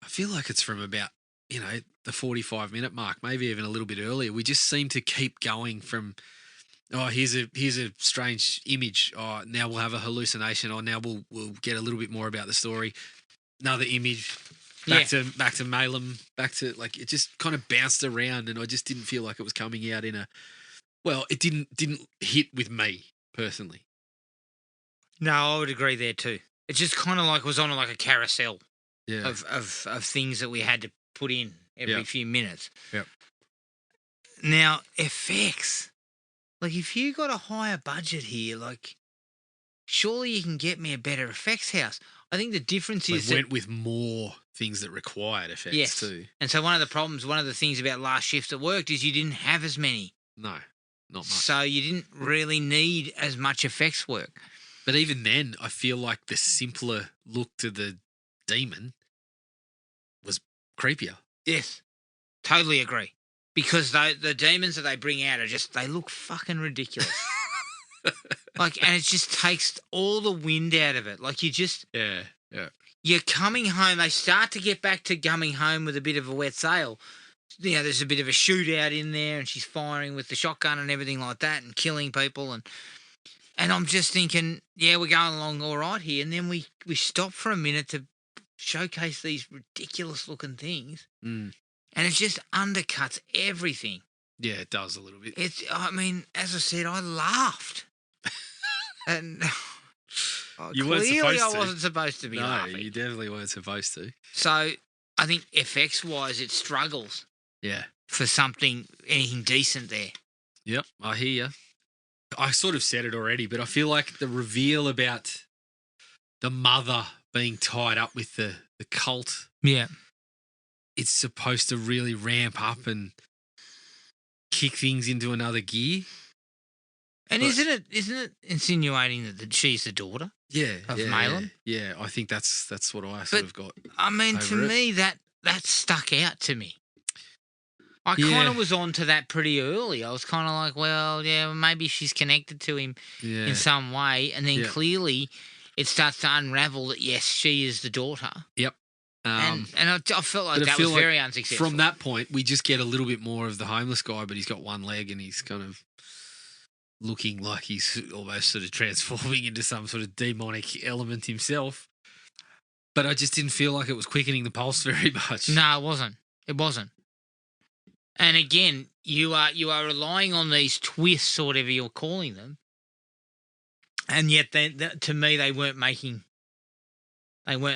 B: I feel like it's from about, the 45-minute mark, maybe even a little bit earlier, we just seem to keep going from, oh, here's a strange image. Oh, now we'll have a hallucination. Oh, now we'll get a little bit more about the story. Another image. Back to Malum. Back to, like, it just kind of bounced around, and I just didn't feel like it was coming out in a, well, it didn't hit with me personally.
A: No, I would agree there too. It just kind of like was on like a carousel
B: Yeah.
A: of things that we had to put in every
B: Yep.
A: few minutes.
B: Yep.
A: Now, effects. Like, if you got a higher budget here, like, surely you can get me a better effects house. I think the difference
B: They
A: is
B: went with more things that required effects
A: yes.
B: too.
A: And so one of the things about last shifts that worked is you didn't have as many.
B: No, not much.
A: So you didn't really need as much effects work.
B: But even then, I feel like the simpler look to the demon was creepier.
A: Yes. Totally agree. Because the demons that they bring out they look fucking ridiculous. Like, and it just takes all the wind out of it. Like,
B: Yeah.
A: you're coming home. They start to get back to coming home with a bit of a wet sail. There's a bit of a shootout in there, and she's firing with the shotgun and everything like that, and killing people, and I'm just thinking, yeah, we're going along all right here, and then we stop for a minute to showcase these ridiculous looking things,
B: Mm.
A: and it just undercuts everything.
B: Yeah, it does a little bit.
A: I mean, as I said, I laughed, and
B: You weren't
A: clearly
B: supposed
A: I
B: to.
A: wasn't supposed to be
B: No,
A: laughing.
B: you definitely weren't supposed to.
A: So I think FX-wise, it struggles
B: Yeah.
A: for anything decent there.
B: Yep, I hear you. I sort of said it already, but I feel like the reveal about the mother being tied up with the cult,
A: Yeah.
B: it's supposed to really ramp up and kick things into another gear.
A: And isn't it insinuating that she's the daughter? Of Malum?
B: Yeah, I think that's what I sort of got.
A: I mean, to me, that stuck out to me. I kind of was onto that pretty early. I was kind of like, well, yeah, maybe she's connected to him in some way. And then clearly it starts to unravel that, yes, she is the daughter.
B: Yep.
A: And I felt like that was very unsuccessful.
B: From that point, we just get a little bit more of the homeless guy, but he's got one leg and he's kind of looking like he's almost sort of transforming into some sort of demonic element himself. But I just didn't feel like it was quickening the pulse very much.
A: No, it wasn't. It wasn't. And again, you are relying on these twists or whatever you're calling them, and yet to me they weren't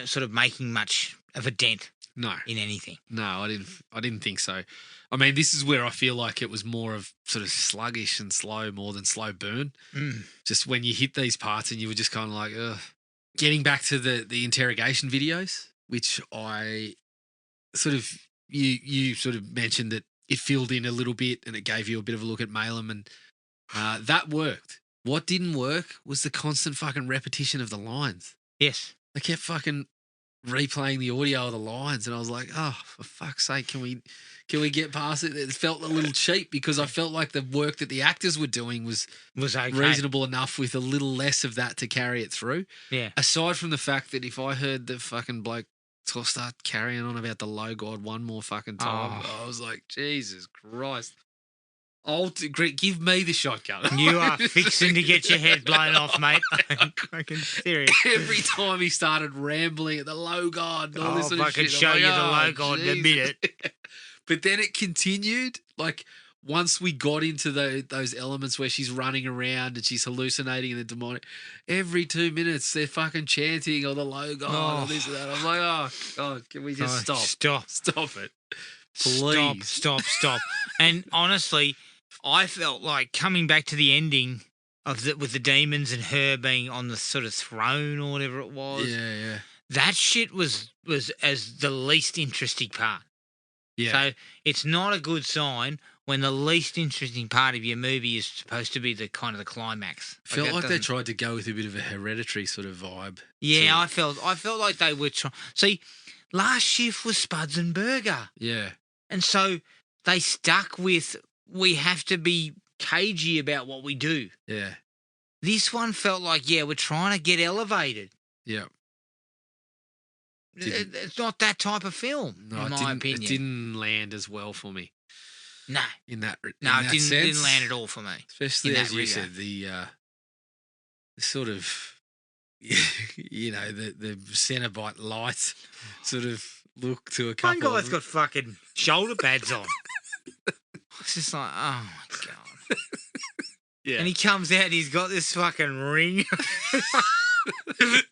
A: sort of making much of a dent.
B: No.
A: In anything.
B: No, I didn't think so. I mean, this is where I feel like it was more of sort of sluggish and slow more than slow burn. Just when you hit these parts and you were just kind of like, ugh. Getting back to the interrogation videos, which I sort of, you sort of mentioned that it filled in a little bit and it gave you a bit of a look at Malum, and that worked. What didn't work was the constant fucking repetition of the lines.
A: Yes.
B: They kept fucking replaying the audio of the lines, and I was like, oh, for fuck's sake, can we get past it? It felt a little cheap because I felt like the work that the actors were doing was
A: okay.
B: Reasonable enough with a little less of that to carry it through.
A: Yeah.
B: Aside from the fact that if I heard the fucking bloke start carrying on about the low god one more fucking time, I was like, Jesus Christ. Give me the shotgun.
A: You are fixing to get your head blown off, mate. I'm fucking serious.
B: Every time he started rambling at the low god and all this sort of shit.
A: I can show you the low god in a minute.
B: But then it continued. Like, once we got into those elements where she's running around and she's hallucinating and the demonic, every 2 minutes they're fucking chanting, or the low god, or this or that. I'm like, oh, God, can we just stop? Stop it. Please.
A: Stop. And honestly, I felt like coming back to the ending with the demons and her being on the sort of throne or whatever it was.
B: Yeah.
A: That shit was as the least interesting part.
B: Yeah.
A: So it's not a good sign when the least interesting part of your movie is supposed to be the kind of the climax.
B: Felt like they tried to go with a bit of a Hereditary sort of vibe.
A: Yeah, I felt like they were trying. See, last shift was Spuds and Burger.
B: Yeah.
A: And so they stuck with, we have to be cagey about what we do.
B: Yeah.
A: This one felt like, we're trying to get elevated.
B: Yeah.
A: It's not that type of film, in my opinion.
B: It didn't land as well for me.
A: No.
B: In that
A: it didn't land at all for me.
B: Especially, as you said, the sort of, the Cenobite light sort of look to a couple.
A: One guy's got fucking shoulder pads on. It's just like, oh my God.
B: Yeah.
A: And he comes out and he's got this fucking ring.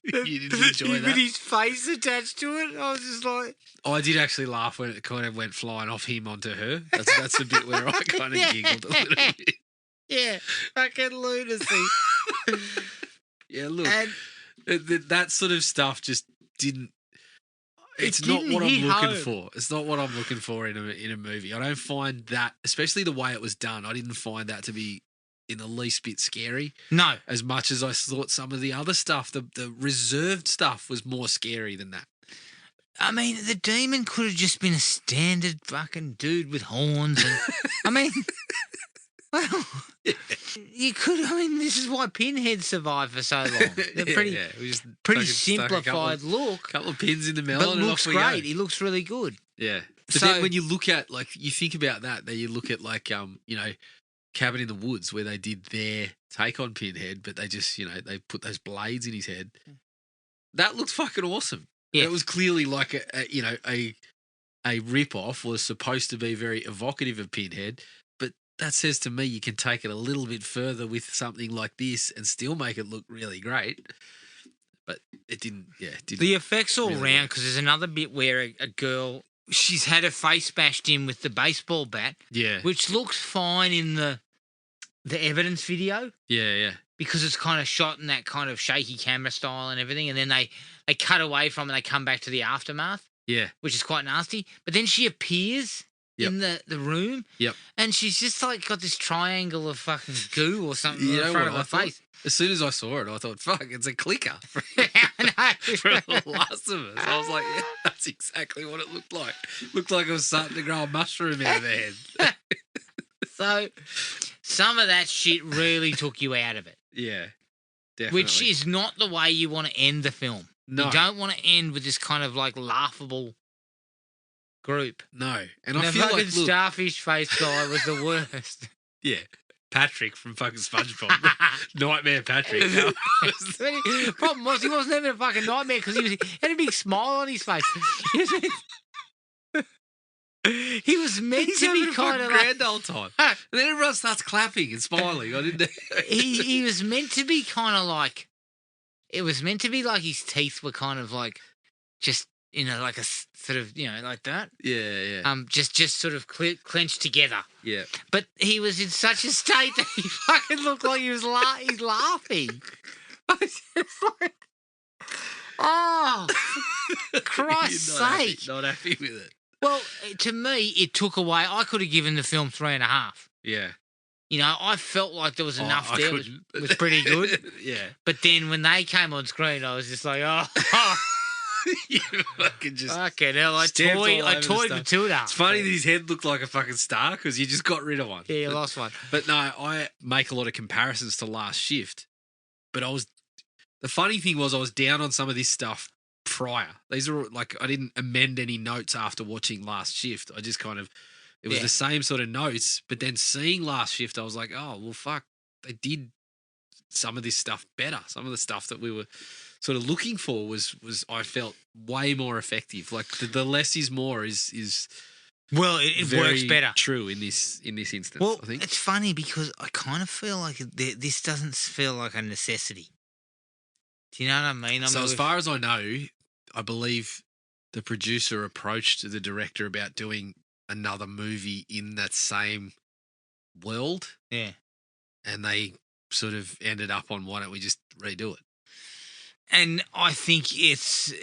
B: You didn't enjoy that?
A: With his face attached to it. I was just like...
B: I did actually laugh when it kind of went flying off him onto her. That's the bit where I kind of giggled a little bit.
A: Yeah, fucking lunacy.
B: Yeah, look, that sort of stuff just didn't... It's not what I'm looking for. It's not what I'm looking for in a movie. I don't find that, especially the way it was done, I didn't find that to be in the least bit scary.
A: No.
B: As much as I thought some of the other stuff, the reserved stuff was more scary than that.
A: I mean, the demon could have just been a standard fucking dude with horns. And I mean, well, you could. I mean, this is why Pinhead survived for so long. They're pretty simplified look.
B: A couple of pins in the melon.
A: But looks great. He looks really good.
B: Yeah. But then when you look at, like, you think about that, then you look at, like, Cabin in the Woods, where they did their take on Pinhead, but they just, they put those blades in his head. That looks fucking awesome. Yeah. It was clearly like a rip-off, was supposed to be very evocative of Pinhead, but that says to me you can take it a little bit further with something like this and still make it look really great. But it didn't,
A: The effects all
B: really
A: round, because there's another bit where a girl, she's had her face bashed in with the baseball bat.
B: Yeah.
A: Which looks fine in the evidence video.
B: Yeah.
A: Because it's kind of shot in that kind of shaky camera style and everything, and then they cut away from it and they come back to the aftermath.
B: Yeah.
A: Which is quite nasty. But then she appears in the room.
B: Yep.
A: And she's just like got this triangle of fucking goo or something in front of her
B: thought?
A: face.
B: As soon as I saw it, I thought, fuck, it's a clicker from
A: I
B: The Last of Us. I was like, yeah, that's exactly what it looked like. Looked like it was starting to grow a mushroom out of her head.
A: So some of that shit really took you out of it.
B: Yeah, definitely.
A: Which is not the way you want to end the film.
B: No.
A: You don't want to end with this kind of like laughable group.
B: No. And
A: The
B: I feel
A: fucking
B: like, look,
A: starfish face guy was the worst.
B: yeah, Patrick from fucking SpongeBob. Nightmare Patrick.
A: The problem was he wasn't even a fucking nightmare because he had a big smile on his face. He was meant
B: He's
A: to be
B: having a
A: kind of
B: fucking
A: like...
B: grand old time. And then everyone starts clapping and smiling. I didn't.
A: he was meant to be kind of like... It was meant to be like his teeth were kind of like just, you know, like a sort of, you know, like that.
B: Yeah.
A: Just sort of clenched together.
B: Yeah.
A: But he was in such a state that he fucking looked like he was he's laughing. I was just like, oh, Christ's
B: You're
A: sake.
B: not happy with it.
A: Well, to me, it took away. I could have given the film 3.5.
B: Yeah.
A: You know, I felt like there was enough
B: I
A: there. It was pretty good.
B: Yeah.
A: But then when they came on screen, I was just like, oh.
B: You fucking just
A: Fucking hell, I
B: stamped all over
A: toyed
B: the
A: with
B: stuff.
A: Matilda.
B: It's funny that his head looked like a fucking star because you just got rid of one.
A: Yeah, you lost one.
B: But no, I make a lot of comparisons to Last Shift. But the funny thing was I was down on some of this stuff prior. These are like, I didn't amend any notes after watching Last Shift. I just kind of, it was the same sort of notes. But then seeing Last Shift, I was like, oh, well, fuck, they did some of this stuff better. Some of the stuff that we were sort of looking for was I felt way more effective. Like the less is more is
A: well, it works better.
B: True in this instance.
A: Well,
B: I think
A: it's funny because I kind of feel like this doesn't feel like a necessity. Do you know what I mean?
B: So as far as I know, I believe the producer approached the director about doing another movie in that same world.
A: Yeah.
B: And they sort of ended up on, why don't we just redo it?
A: And I think it's,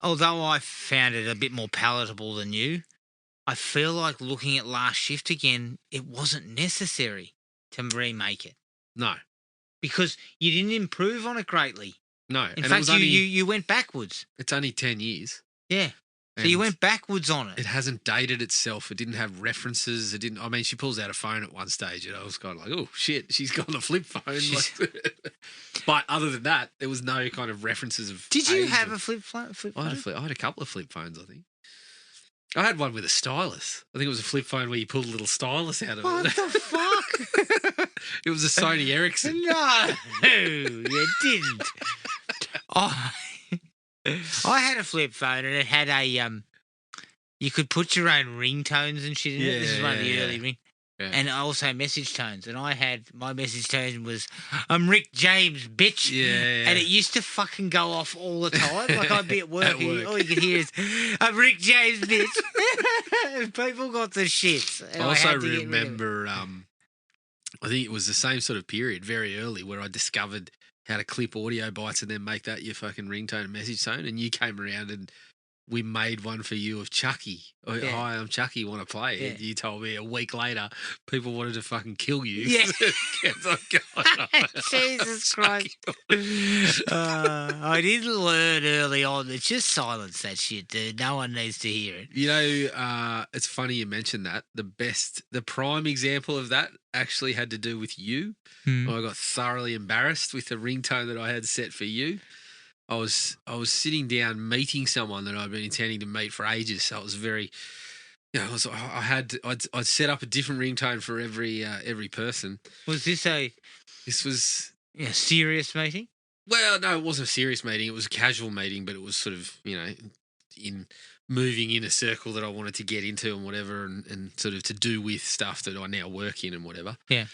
A: although I found it a bit more palatable than you, I feel like looking at Last Shift again, it wasn't necessary to remake it.
B: No.
A: Because you didn't improve on it greatly.
B: No.
A: In fact, you went backwards.
B: It's only 10 years.
A: Yeah. So you went backwards on it.
B: It hasn't dated itself. It didn't have references. It didn't. I mean, she pulls out a phone at one stage, and I was kind of like, "Oh shit, she's got a flip phone." But other than that, there was no kind of references of.
A: Did you have a flip phone?
B: I had a couple of flip phones. I think I had one with a stylus. I think it was a flip phone where you pulled a little stylus out of
A: what
B: it.
A: What the fuck?
B: It was a Sony Ericsson.
A: No, you didn't. I had a flip phone and it had a you could put your own ringtones and shit in it. This is one of the early ring. Yeah. And also message tones. And I had my message tone was I'm Rick James, bitch.
B: Yeah.
A: And it used to fucking go off all the time. Like I'd be at work and all you could hear is I'm Rick James, bitch. People got the shits.
B: I also remember I think it was the same sort of period, very early, where I discovered how to clip audio bites and then make that your fucking ringtone and message tone. And you came around and we made one for you of Chucky. Yeah. Hi, I'm Chucky, want to play? Yeah. And you told me a week later people wanted to fucking kill you.
A: Yeah.
B: Jesus
A: Jesus Christ. I didn't learn early on. It's just silence that shit, dude. No one needs to hear it.
B: You know, it's funny you mentioned that. The prime example of that actually had to do with you. I got thoroughly embarrassed with the ringtone that I had set for you. I was sitting down meeting someone that I'd been intending to meet for ages. So it was very, you know, I'd set up a different ringtone for every person.
A: Was this
B: This was
A: a serious meeting?
B: Well, no, it wasn't a serious meeting. It was a casual meeting, but it was sort of, you know, in moving in a circle that I wanted to get into and whatever, and sort of to do with stuff that I now work in and whatever.
A: Yeah.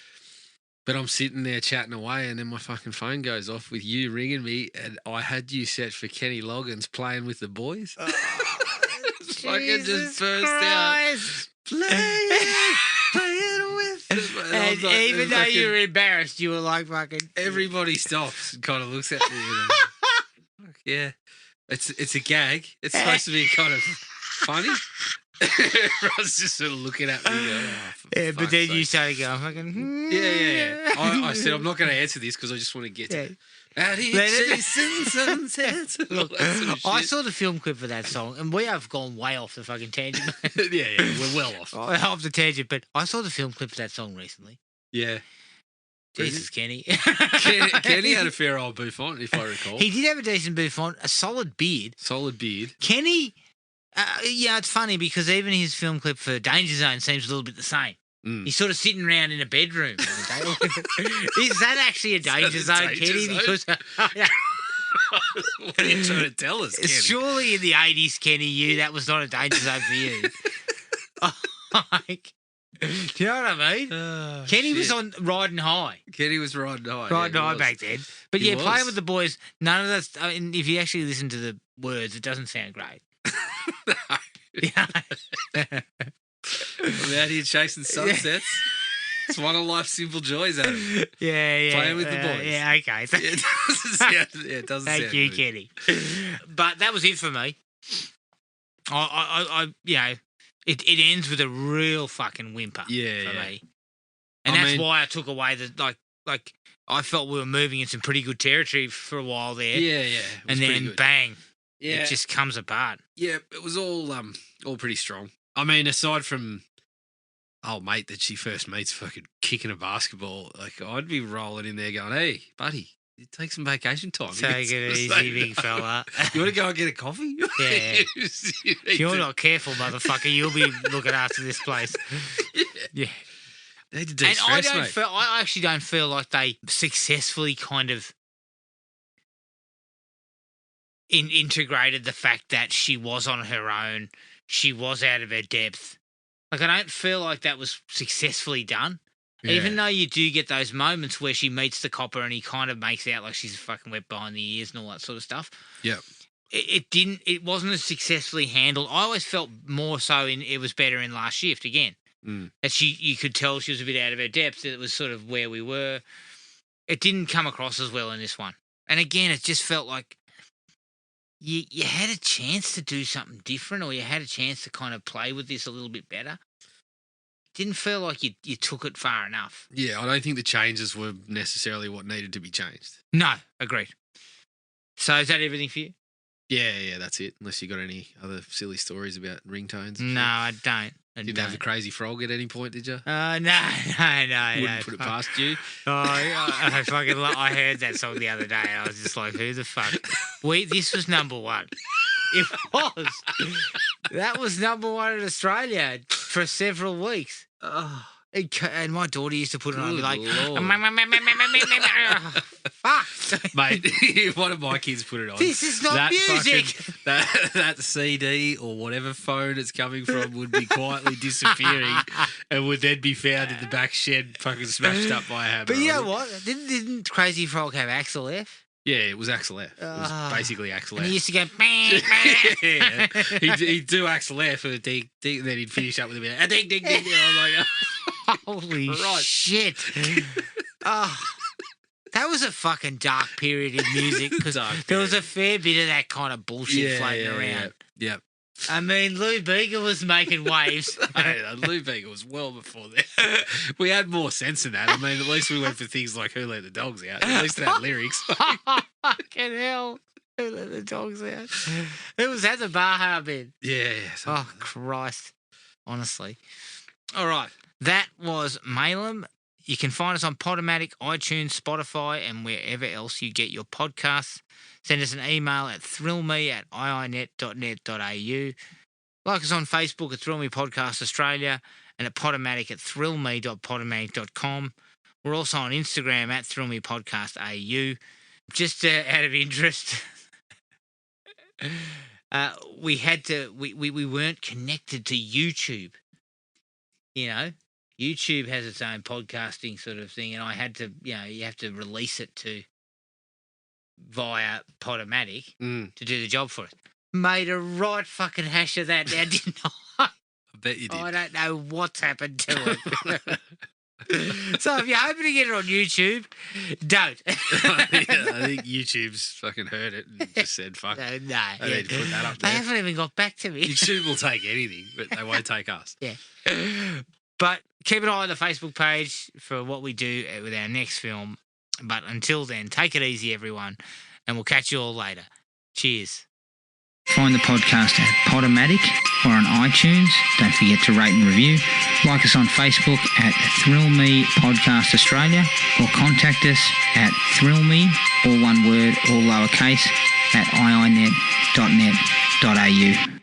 B: But I'm sitting there chatting away and then my fucking phone goes off with you ringing me and I had you set for Kenny Loggins Playing with the Boys.
A: Oh,
B: fucking just burst out. Play it with the boys.
A: And
B: like,
A: even though you were embarrassed, you were like fucking...
B: Everybody stops and kind of looks at me. Yeah. It's a gag. It's supposed to be kind of funny. Everyone's just sort of looking at me. Going,
A: yeah, but then you started going fucking.
B: Yeah. I said I'm not going to answer this because I just want to get to it. Out here chasing sunsets.
A: Look, I saw the film clip for that song, and we have gone way off the fucking tangent.
B: yeah, we're well off.
A: Off the tangent, but I saw the film clip for that song recently.
B: Yeah.
A: Jesus, Kenny.
B: Kenny had a fair old bouffant, if I recall.
A: He did have a decent bouffant, a solid beard. Kenny, yeah, it's funny because even his film clip for Danger Zone seems a little bit the same. He's sort of sitting around in a bedroom. Is that actually a Danger Zone, Kenny? Because
B: what are you trying to tell us, Kenny?
A: Surely in the 80s, Kenny, that was not a Danger Zone for you. Like, do you know what I mean? Kenny was on riding high.
B: Kenny was riding high.
A: Riding high back then. But
B: He
A: playing
B: was.
A: with the boys, none of that's... I mean, if you actually listen to the words, it doesn't sound great.
B: I'm out here chasing sunsets. It's one of life's simple joys, Adam.
A: Yeah.
B: Playing with the boys.
A: Yeah, okay.
B: It doesn't sound
A: Thank you,
B: good.
A: Kenny. But that was it for me. It ends with a real fucking whimper for me. And that's why I took away the, like, I felt we were moving in some pretty good territory for a while there.
B: Yeah.
A: And then bang.
B: Yeah.
A: It just comes apart.
B: Yeah, it was all pretty strong. I mean, aside from old mate that she first meets fucking kicking a basketball, like I'd be rolling in there going, "Hey, buddy, you take some vacation time.
A: Take it easy, big fella.
B: You want to go and get a coffee?
A: Yeah. If you're not careful, motherfucker, you'll be looking after this place." Yeah.
B: They need to de-stress,
A: And
B: mate.
A: I actually don't feel like they successfully kind of integrated the fact that she was on her own, she was out of her depth. Like, I don't feel like that was successfully done. Yeah. Even though you do get those moments where she meets the copper and he kind of makes out like she's fucking wet behind the ears and all that sort of stuff.
B: Yeah.
A: It wasn't as successfully handled. I always felt more so it was better in Last Shift again. That you could tell she was a bit out of her depth. It was sort of where we were. It didn't come across as well in this one. And again, it just felt like you had a chance to do something different, or you had a chance to kind of play with this a little bit better. It didn't feel like you took it far enough.
B: Yeah, I don't think the changes were necessarily what needed to be changed.
A: No, agreed. So is that everything for you?
B: Yeah, that's it. Unless you got any other silly stories about ringtones.
A: No, I don't.
B: Didn't have a crazy frog at any point, did you?
A: No.
B: Wouldn't put it past you.
A: I heard that song the other day. I was just like, who the fuck? This was number one. It was. That was number one in Australia for several weeks.
B: Oh.
A: And my daughter used to put it on and be like, fuck.
B: Mate, if one of my kids put it on,
A: this is not music.
B: That CD or whatever phone it's coming from would be quietly disappearing and would then be found in the back shed fucking smashed up by a hammer.
A: But you know what? Didn't Crazy Frog have Axel F?
B: Yeah, it was Axel F. It was basically Axel F.
A: And he used to go,
B: yeah. He'd do Axel F and then he'd finish up with a bit of ding, ding, ding. I'm like,
A: holy shit. That was a fucking dark period in music because there was a fair bit of that kind of bullshit floating around.
B: Yeah.
A: I mean, Lou Bega was making waves.
B: Lou Bega was well before that. We had more sense than that. I mean, at least we went for things like Who Let the Dogs Out. At least it had lyrics.
A: Fucking hell. Who Let the Dogs Out? Who was that, the Baja band?
B: Yeah.
A: Oh, Christ. Honestly. All right. That was Malum. You can find us on Podomatic, iTunes, Spotify, and wherever else you get your podcasts. Send us an email at thrillme@iinet.net.au. Like us on Facebook at Thrill Me Podcast Australia and at Podomatic at thrillme.podomatic.com. We're also on Instagram at thrillmepodcastau. Just out of interest, we weren't connected to YouTube. You know, YouTube has its own podcasting sort of thing, and I had to, you have to release it via Podomatic to do the job for it. Made a right fucking hash of that now, didn't I?
B: I bet you did.
A: I don't know what's happened to it. So if you're hoping to get it on YouTube, don't.
B: I think YouTube's fucking heard it and just said, fuck.
A: No,
B: They need to put that up
A: they
B: there.
A: haven't even got back to me.
B: YouTube will take anything, but they won't take us.
A: Yeah. But keep an eye on the Facebook page for what we do with our next film. But until then, take it easy, everyone, and we'll catch you all later. Cheers. Find the podcast at Podomatic or on iTunes. Don't forget to rate and review. Like us on Facebook at Thrill Me Podcast Australia or contact us at thrillme, all one word, all lowercase, at iinet.net.au.